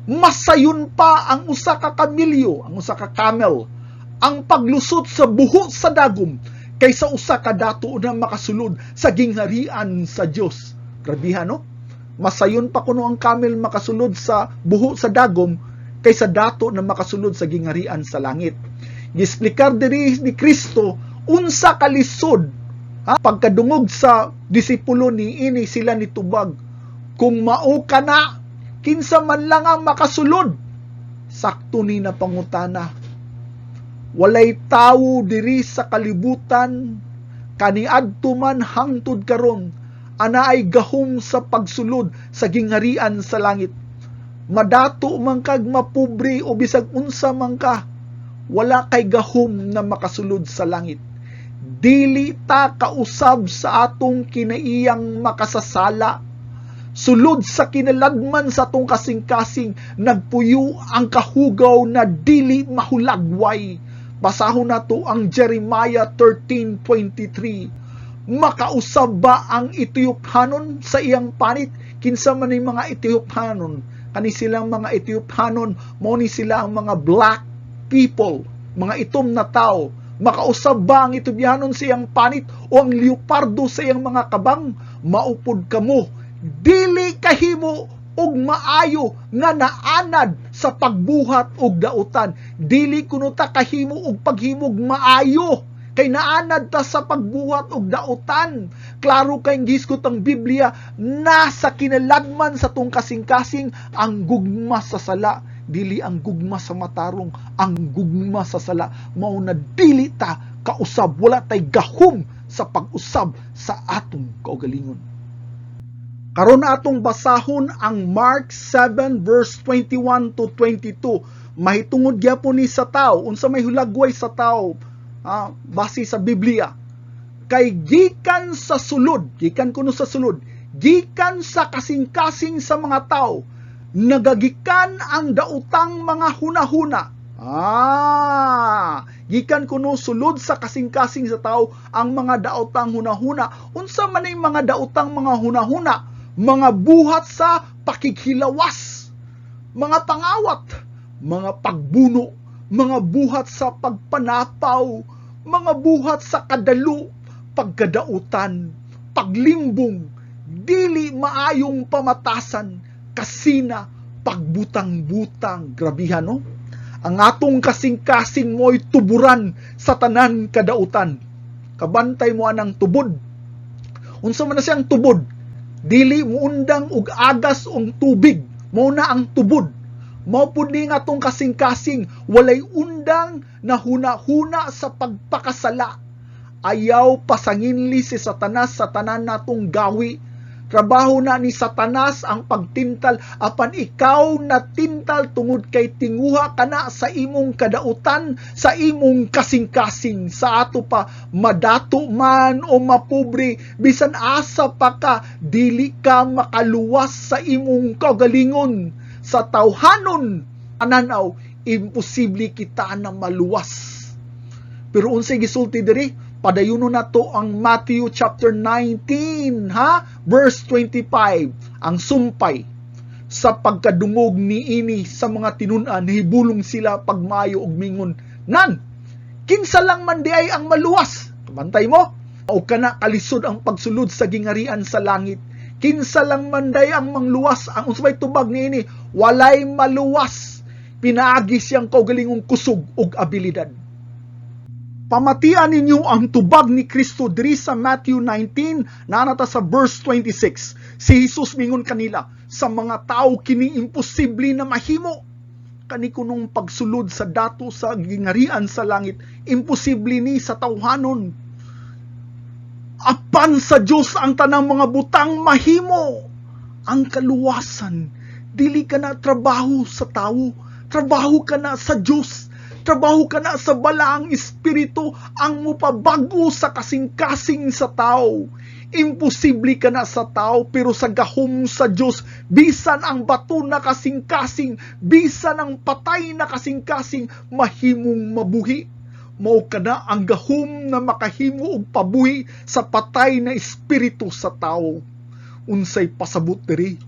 Masayon pa ang usa ka kamilyo, ang usa ka camel, ang paglusot sa buho sa dagom kaysa usa ka dato na makasulod sa gingharian sa Dios. Grabihan no? Masayon pa kuno ang camel makasulod sa buho sa dagom kaysa dato na makasulod sa gingarian sa langit. Gisplikar diri ni Kristo unsa kalisod pagkadungog sa disipulo ni ini sila nitubag. Kung mao kana, kinsa man lang ang makasulod. Sakto ni na pangutana. Walay tawo diri sa kalibutan kaniadto man hangtod karon ana ay gahom sa pagsulod sa gingharian sa langit. Madato man kag mapobre o bisag unsa man ka, wala kay gahom na makasulod sa langit. Dili ta kausab sa atong kinaiyang makasasala. Sulod sa kinalagman sa atong kasing-kasing, nagpuyo ang kahugaw na dili mahulagway. Basahon nato ang Jeremiah 13:23. Makausab ba ang Etiophanon sa iyang panit? Kinsa man ni mga Etiophanon? Kani silang mga Etiophanon, mao ni sila ang mga black people, mga itom na tao. Makausab ba ang Etiopianon sa iyang panit o ang leopardo sa iyang mga kabang? Maupod kamo, dili kahimo og maayo nga naanad sa pagbuhat og dautan. Dili kuno ta kahimo og paghimog maayo kay naanad ta sa pagbuhat og dautan. Klaro kay gisgot ang Biblia, nasa kinalagman sa tong kasing-kasing ang gugma sa sala. Dili ang gugma sa matarong, ang gugma sa sala. Mao na dili ta kausab, wala tay gahom sa pag-usab sa atong kaugalingon. Karon atong basahon ang Mark 7 verse 21 to 22. Mahitungod gyapon ni sa tao, unsa may hulagway sa tao, base sa Biblia. Kay gikan sa sulod, gikan kuno sa sulod, gikan sa kasing-kasing sa mga tao, nagagikan ang daotang mga hunahuna. Gikan kuno sulod sa kasing-kasing sa tao ang mga daotang hunahuna. Unsa man ay mga daotang mga hunahuna? Mga buhat sa pakikhilawas, mga pangawat, mga pagbuno, mga buhat sa pagpanapaw, mga buhat sa kadalo, pagkadautan, paglimbong, dili maayong pamatasan, kasina, pagbutang-butang. Grabihan, no? Ang atong kasing-kasing mo'y tuburan sa tanan kadautan. Kabantay mo anang tubod. Unsa man na siyang tubod? Dili mo undang og agas ong tubig. Mao na ang tubod. Mao pud ni nga atong kasing-kasing walay undang na huna-huna sa pagpakasala. Ayaw pasanginli si Satanas sa tanan natong gawi. Trabaho na ni Satanas ang pagtintal, apan ikaw natintal tungod kay tinguha kana sa imong kadautan, sa imong kasing-kasing. Sa ato pa, madato man o mapobre, bisan asa pa ka, dili ka makaluwas sa imong kagalingon. Sa tawhanon, ananaw, imposible kita na maluwas. Pero unsay gisulti diri? Padayuno na to ang Matthew chapter 19, verse 25. Ang sumpay sa pagkadungog ni ini sa mga tinunan, hibulong sila pagmayo og mingon. Nan, kinsa lang man di ay ang maluwas. Kabantay mo? O kana kalisod ang pagsulod sa gingarian sa langit. Kinsa lang man day ang mangluwas. Ang unsay tubag ni ini, walay maluwas. Pinaagi siyang kaugalingong kusog ug abilidad. Pamatian ninyo ang tubag ni Kristo diri sa Matthew 19, nanata sa verse 26. Si Jesus mingon kanila, sa mga tao kini imposible na mahimo. Kani kunong pagsulod sa dato sa gingarian sa langit, imposible ni sa tawhanon. Apan sa Dios ang tanang mga butang mahimo. Ang kaluwasan, dili ka na trabaho sa tao, trabaho ka na sa Dios. Trabaho ka na sa balaang espiritu ang mupabago sa kasing-kasing sa tao. Imposible ka na sa tao, pero sa gahom sa Diyos, bisan ang bato na kasing-kasing, bisan ang patay na kasing-kasing, mahimong mabuhi. Mao ka na ang gahom na makahimo og pabuhi sa patay na espiritu sa tao. Unsay pasabot diri?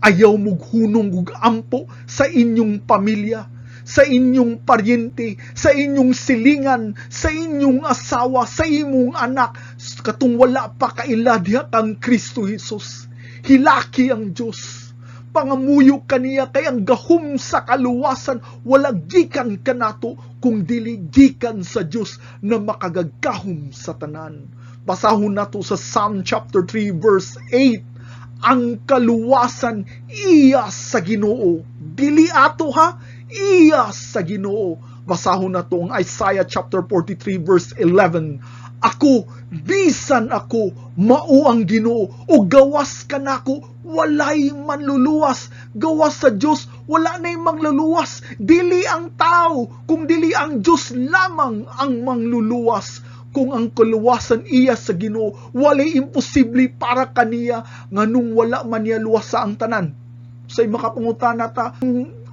Ayaw mong hunong ug ampo sa inyong pamilya, sa inyong paryente, sa inyong silingan, sa inyong asawa, sa imong anak, katong wala pa kaila diha kang Kristo Jesus. Hilaki ang Dios. Pangamuyo kaniya kay ang gahom sa kaluwasan wala gikan kanato kung dili gikan sa Dios na makagagahom sa tanan. Basahon nato sa Psalm chapter 3 verse 8. Ang kaluwasan iya sa Ginoo. Dili ato ha, iya sa Ginoo. Basahon nato ang Isaiah chapter 43 verse 11. Ako, bisan ako, mao ang Ginoo, o gawas kanako, walay manluluwas. Gawas sa Dios, wala nay mangluluwas. Dili ang tao, kung dili ang Dios lamang ang mangluluwas. Kung ang kaluwasan iya sa Ginoo, walay imposible para kaniya, nganong wala man niya luwas sa ang tanan. Sa makapangutana ta,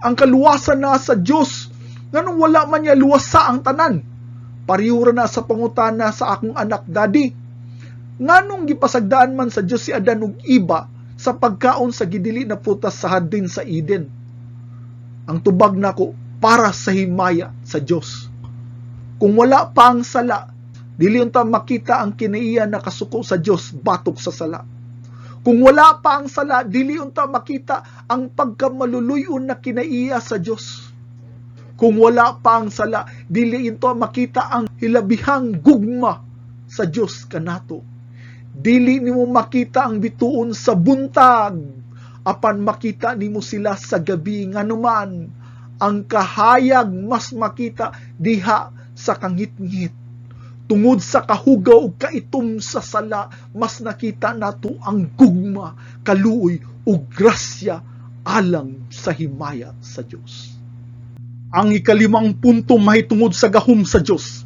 ang kaluwasan na sa Dios, nganong wala man niya luwas sa ang tanan. Pariyura na sa pangutana sa akong anak, Daddy, nganong gipasagdaan man sa Dios si Adan ug Iba sa pagkaon sa gidili na prutas sa hadin sa Eden? Ang tubag nako, para sa himaya sa Dios. Kung wala pa ang sala, dili unta makita ang kinaiya na kasuko sa Dios batok sa sala. Kung wala pa ang sala, dili unta makita ang pagkamaluluyon na kinaiya sa Dios. Kung wala pa ang sala, dili ito makita ang hilabihang gugma sa Dios kanato. Dili nimo makita ang bituon sa buntag, apan makita nimo sila sa gabi. Nganuman ang kahayag mas makita diha sa kangit-ngit. Tungod sa kahugaw ug kaitom sa sala, mas nakita nato ang gugma, kaluoy ug grasya alang sa himaya sa Dios. Ang ikalimang punto mahitungod sa gahom sa Dios.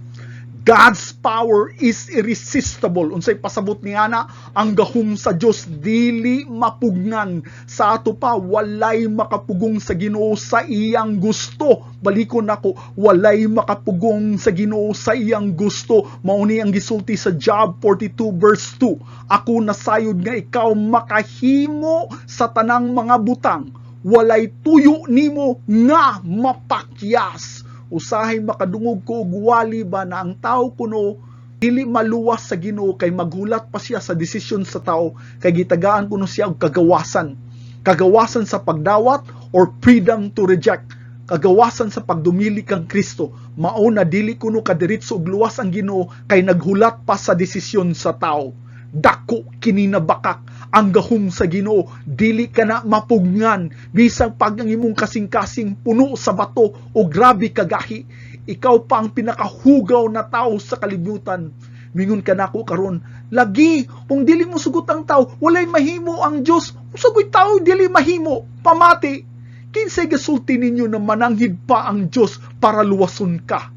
God's power is irresistible. Unsay pasabot niya na, ang gahom sa Dios dili mapugnan. Sa ato pa, walay makapugong sa Ginoo sa iyang gusto. Balikon nako, walay makapugong sa Ginoo sa iyang gusto. Mauni ang gisulti sa Job 42 verse 2. Ako nasayod nga ikaw makahimo sa tanang mga butang. Walay tuyo nimo nga mapakyas. Usahay makadungog ko og wali ba na ang tao kuno dili maluwas sa Ginoo kay maghulat pa siya sa desisyon sa tao kay gitagaan kuno siya og kagawasan. Kagawasan sa pagdawat or freedom to reject. Kagawasan sa pagdumili kang Kristo. Mao na dili kuno kadiretso og luwas ang Ginoo kay naghulat pa sa desisyon sa tao. Dako kininabakak ang gahom sa Ginoo, dili ka na mapugnan bisang pag ang imong kasing-kasing puno sa bato o grabe kagahi. Ikaw pa ang pinakahugaw na tao sa kalibutan. Mingon ka nako karon, lagi kung dili mo sugot ang tao, walay mahimo ang Dios. Usagoy tao dili mahimo, pamati. Kinsay gasulti ninyo na mananghid pa ang Dios para luwason ka?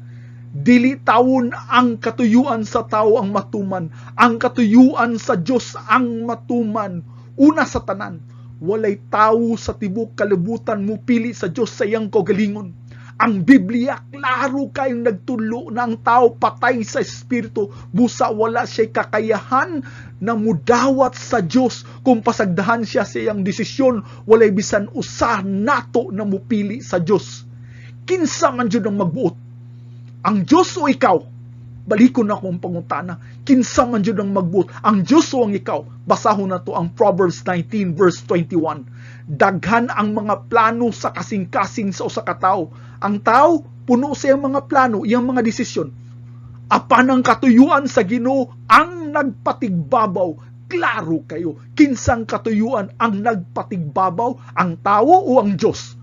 Dili tawon ang katuyuan sa tao ang matuman. Ang katuyuan sa Dios ang matuman. Una sa tanan, walay tao sa tibok kalibutan mupili sa Dios sa iyang kaugalingon. Ang Biblia klaro kayong nagtulo na ang tao patay sa espiritu, busa wala siya kakayahan na mudawat sa Dios kung pasagdahan siya sa iyang desisyon. Walay bisan usa nato na mupili sa Dios. Kinsa man jud ang magbuot, ang Diyos o ikaw? Balikon na akong pangutana. Kinsa man jud ang magbuot, ang Diyos o ang ikaw? Basahon na to ang Proverbs 19 verse 21. Daghan ang mga plano sa kasing-kasing sa usa ka tawo. Ang tao puno sa iyang mga plano, iyang mga desisyon. Apan ang katuyuan sa Ginoo ang nagpatigbabaw. Klaro kayo, kinsang katuyuan ang nagpatigbabaw? Ang tao o ang Diyos?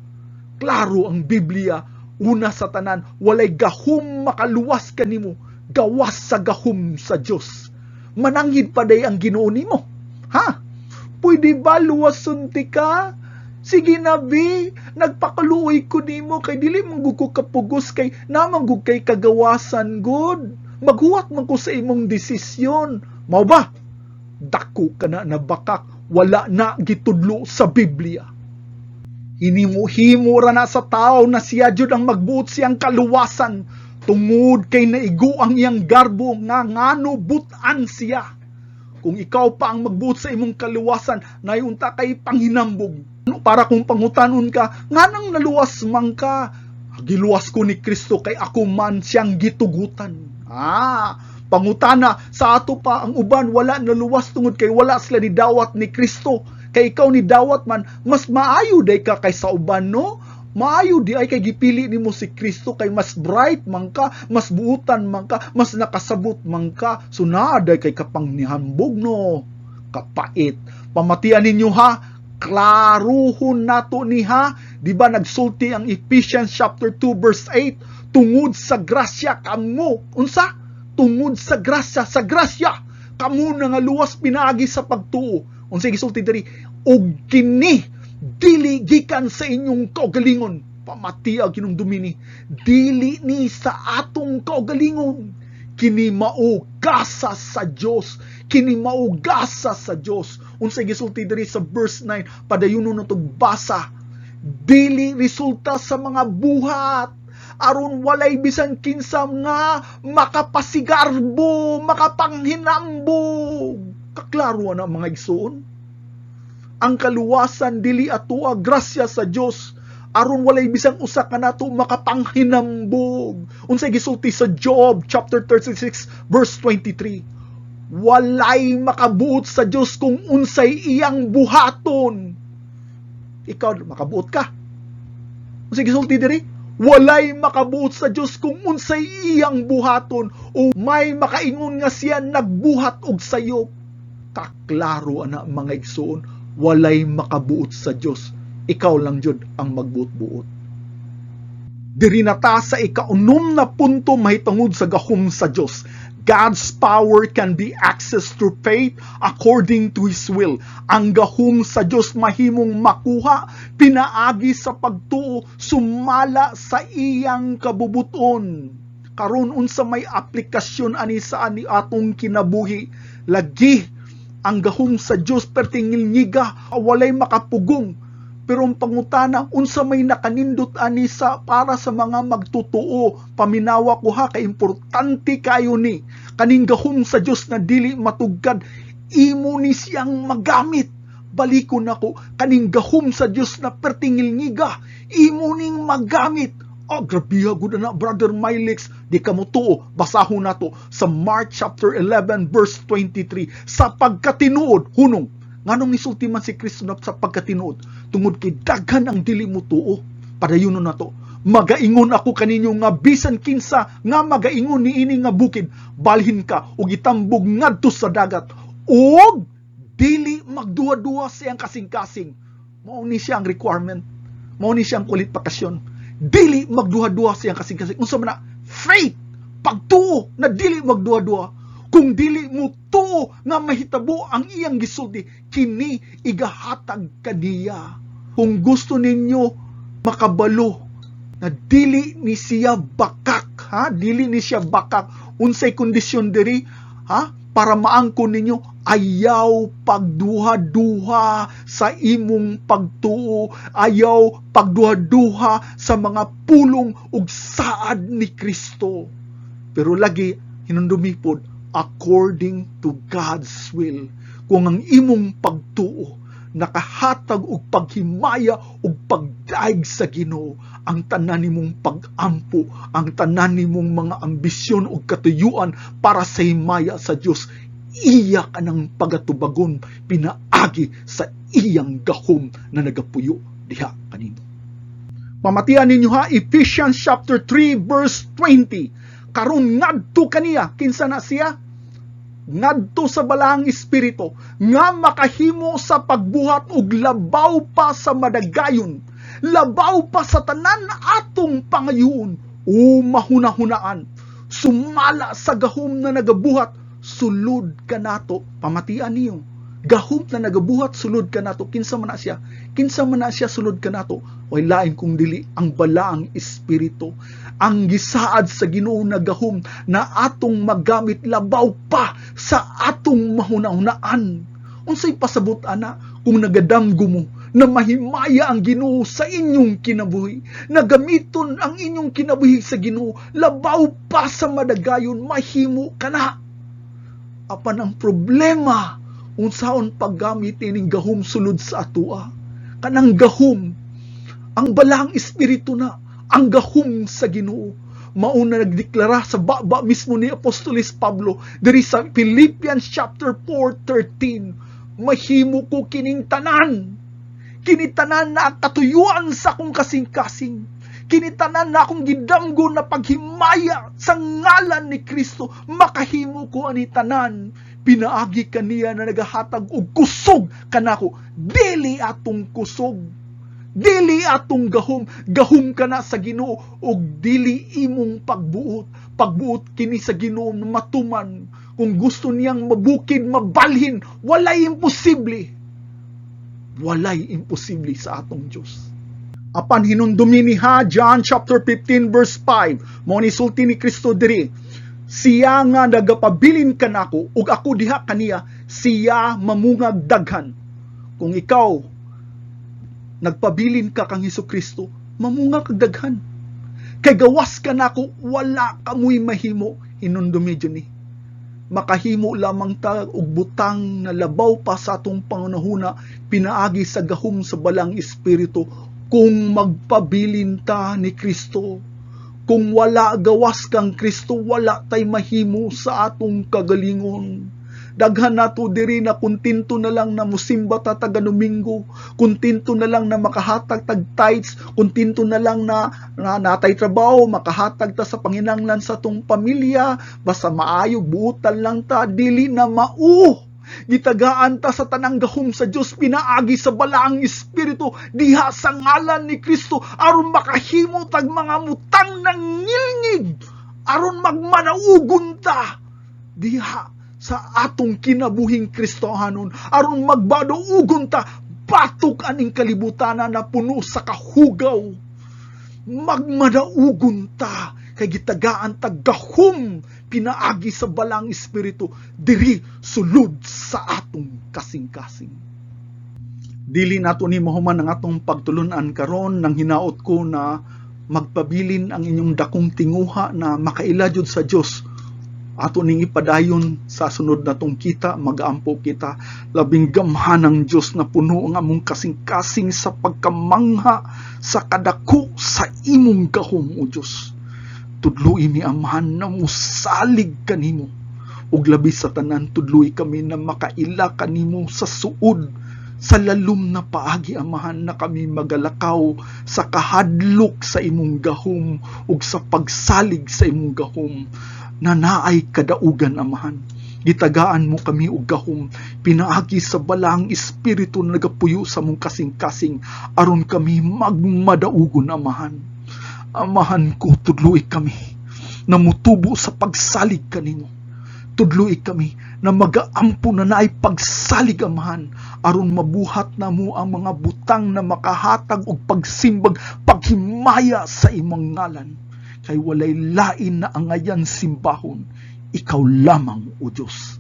Klaro ang Biblia. Una sa tanan, walay gahom makaluwas kanimo, gawas sa gahom sa Dios. Mananghid pa day ang Ginoo nimo. Ha? Pwede ba luwason ti ka? Sige na bi, nagpakaluoy ko nimo kay dili manggug ko kapugos kay namanggug kay kagawasan good. Maghuwat man ko sa imong desisyon. Mao ba? Dako ka na nabakak, wala na gitudlo sa Biblia. Hinimuhimo ra na sa tao na siya jud ang magbuot siyang kaluwasan tungod kay naigo ang iyang garbo nga ngano butan siya. Kung ikaw pa ang magbuot sa imong kaluwasan, nayunta kay panghinambog. Para kung pangutanon ka, nganang naluwas man ka? Giluwas ko ni Kristo kay ako man siyang gitugutan. Pangutana sa ato pa ang uban wala naluwas tungod kay wala sila ni dawat ni Kristo. Kay ikaw ni dawat man, mas maayo day ka kaysa uban, no? Maayo di ay kay gipili nimo si Kristo kay mas bright man ka, mas buutan man ka, mas nakasabot man ka. So naaday kay kapangnihambog, no? Kapait. Pamatian ninyo ha, klaruhon nato ni ha. Di ba nagsulti ang Ephesians chapter 2 verse 8, tungod sa grasya kamo. Unsa? Tungod sa grasya kamo na nga luwas pinaagi sa pagtuo. Unsay gisulti diri, og kini dili gikan sa inyong kaugalingon. Pamatiya kinumdumi ni, dili ni sa atong kaugalingon. Kini mao gasa sa Dios. Kini mao gasa sa Dios. Unsay gisulti diri sa verse 9, padayunon natong basa. Dili resulta sa mga buhat, aron walay bisan kinsa nga makapasigarbo, makapanghinambog. Kaklaro na mga igsoon. Ang kaluwasan dili atoa grasya sa Dios, aron walay bisang usa ka nato makapanghinambog. Unsay gisulti sa Job chapter 36 verse 23. Walay makabuot sa Dios kung unsay iyang buhaton. Ikaw makabuot ka. Unsay gisulti diri? Walay makabuot sa Dios kung unsay iyang buhaton, o may makaingon nga siya nagbuhat og sayop. Kaklaro ana mga igsoon, walay makabuot sa Dios. Ikaw lang jud ang magbuot-buot. Diri na ta sa ikaunom na punto mahitungod sa gahom sa Dios. God's power can be accessed through faith according to His will. Ang gahom sa Dios mahimong makuha pinaagi sa pagtuo sumala sa iyang kabubuton. Karon unsa may aplikasyon ani sa ani atong kinabuhi, lagi ang gahom sa Dios pertingil nyiga, walay makapugong. Pero ang pangutana, unsa may nakanindot ani sa para sa mga magtutuo. Paminawa ko ha, kay importante kayo ni kaning gahom sa Dios na dili matugkad, imo ni siyang magamit. Balikon ako, kaning gahom sa Dios na pertingil nyiga, imo ning magamit. Grabiha gud na brother Milex, di ka mo tuo. Basahon nato sa Mark chapter 11 verse 23. Sa pagkatinuod, hunong nganong isulti man si Kristo na sa pagkatinuod, tungod kay daghan ang dili mo tuo. Padayunon nato, magaingon ako kaninyo nga bisan kinsa nga magaingon niini nga bukid, balhin ka ug itambog ngadto sa dagat, ug dili magduwa-duwa siyang kasing-kasing. Mao ni siya ang requirement, mao ni siya ang kwalifikasyon. Dili magduha-duha siyang kasing-kasing. Unsa man na? Faith, pagtuo na dili magduha-duha. Kung dili mo tuo nga mahitabo ang iyang gisulti, kini igahatag kaniya. Kung gusto ninyo makabalo na dili ni siya bakak, dili ni siya bakak, unsay kondisyon diri, para maangkon ninyo, ayaw pagduha-duha sa imong pagtuo, ayaw pagduha-duha sa mga pulong ug saad ni Kristo. Pero lagi hinundumipod according to God's will. Kung ang imong pagtuo nakahatag og paghimaya ug pagdaig sa Ginoo, ang tanan nimong pag-ampo, ang tanan nimong mga ambisyon ug katuyuan para sa himaya sa Dios, iya kanang pagatubagon pinaagi sa iyang gahom na nagapuyo diha kanimo. Pamatian ninyo ha, Ephesians chapter 3 verse 20. Karon ngadto kaniya, kinsa na siya? Ngadto sa balaang espiritu nga makahimo sa pagbuhat og labaw pa sa madagayon, labaw pa sa tanan atong pangayoon o mahuna-hunaan, sumala sa gahom na nagabuhat sulod kanato. Pamatian niyo, gahom na nagabuhat sulod kanato. Kinsa man na siya? Kinsa man na siya sulod kanato? Way lain kung dili ang balaang espiritu, ang gisaad sa Ginoo na gahom na atong magamit labaw pa sa atong mahuna-hunaan. Unsay pasabot ana kung nagadamgo mo na mahimaya ang Ginoo sa inyong kinabuhi, na gamiton ang inyong kinabuhi sa Ginoo, labaw pa sa madagayon, mahimo kana. Apan ang problema, unsaon paggamit ining gahom sulod sa atua? Kanang gahom, ang balang espiritu na, ang gahom sa Ginoo. Mauna nagdeklara sa baba mismo ni Apostolis Pablo diri sa Philippians chapter 4:13, mahimo ko kining tanan na katuyuan sa akong kasing-kasing, kinitanan na akong gidamgo na paghimaya sa ngalan ni Kristo, makahimo ko ani tanan, pinaagi kaniya na nagahatag og kusog kanako, dili atong kusog, dili atong gahom kana sa Ginoo, og dili imong pagbuot kini sa Ginoo na matuman. Kung gusto niyang mabukid, mabalhin, walay imposible sa atong Diyos. Apan hinumdumi niha John chapter 15 verse 5, mao ni sulti ni Kristo diri, siya nga nagapabilin kanako ug ako diha kaniya, siya mamungag daghan. Kung ikaw nagpabilin ka kang Hesukristo, mamungag kag daghan. Kay gawas kanako wala kamoy mahimo, hinumdumi ni. Makahimo lamang ta og butang na labaw pa sa atong pangunahuna, pinaagi sa gahom sa balang espiritu, kung magpabilin ta ni Kristo. Kung wala gawas kang Kristo, wala tay mahimo sa atong kagalingon. Daghan nato diri na kontento na lang na musimba ta taga Domingo, kontento na lang na makahatag tag tithes, kontento na lang na natay trabaho, makahatag ta sa panginanglan sa atong pamilya, basta maayo buutan lang ta, dili na mao. Gitagaan ta sa tanang gahom sa Dios, pinaagi sa balaang espiritu diha sa ngalan ni Kristo, aron makahimo tag mga mutang ng ngilngig, aron magmanaugon ta diha sa atong kinabuhing Kristohanon, aron magbadaugon ta batok aning kalibutan na puno sa kahugaw. Magmadaugon ta kay gitagaan ta gahom, pinaagi sa balang espiritu diri sulod sa atong kasing-kasing. Dili nato ni mahuman ang atong pagtulunan karon, nang hinaot ko na magpabilin ang inyong dakong tinguha na makaila jud sa Dios. Ato ning ipadayon sa sunod natong kita, mag-aampo kita, labing gamhan ng Dios na puno ang among kasing-kasing sa pagkamangha sa kadako sa imong gahom, o Dios. Tudluy mi Amahan na musalig kanimo, ug labi sa tanan tudluy kami na makaila kanimo sa suod, sa lalom na paagi Amahan, na kami magalakaw sa kahadlok sa imong gahom ug sa pagsalig sa imong gahom na naay kadaugan Amahan. Gitagaan mo kami og gahom, pinaagi sa balang espiritu na nagapuyo sa mong kasing-kasing, aron kami magmadaugon Amahan. Amahan ko, tudluy kami na mutubo sa pagsalig kanimo. Tudluy kami na magaampo na naay pagsalig Amahan, aron mabuhat na mo ang mga butang na makahatag og pagsimbag, paghimaya sa imong ngalan. Kay walay lain na angayan simbahon, ikaw lamang, o Diyos.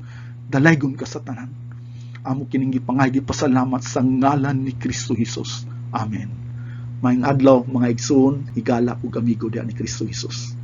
Dalaygon ka sa tanan. Amo kining gipangay pasalamat sa ngalan ni Kristo Jesus. Amen. Maayong adlaw mga igsoon, higala ug amigo diha ni Kristo Jesus.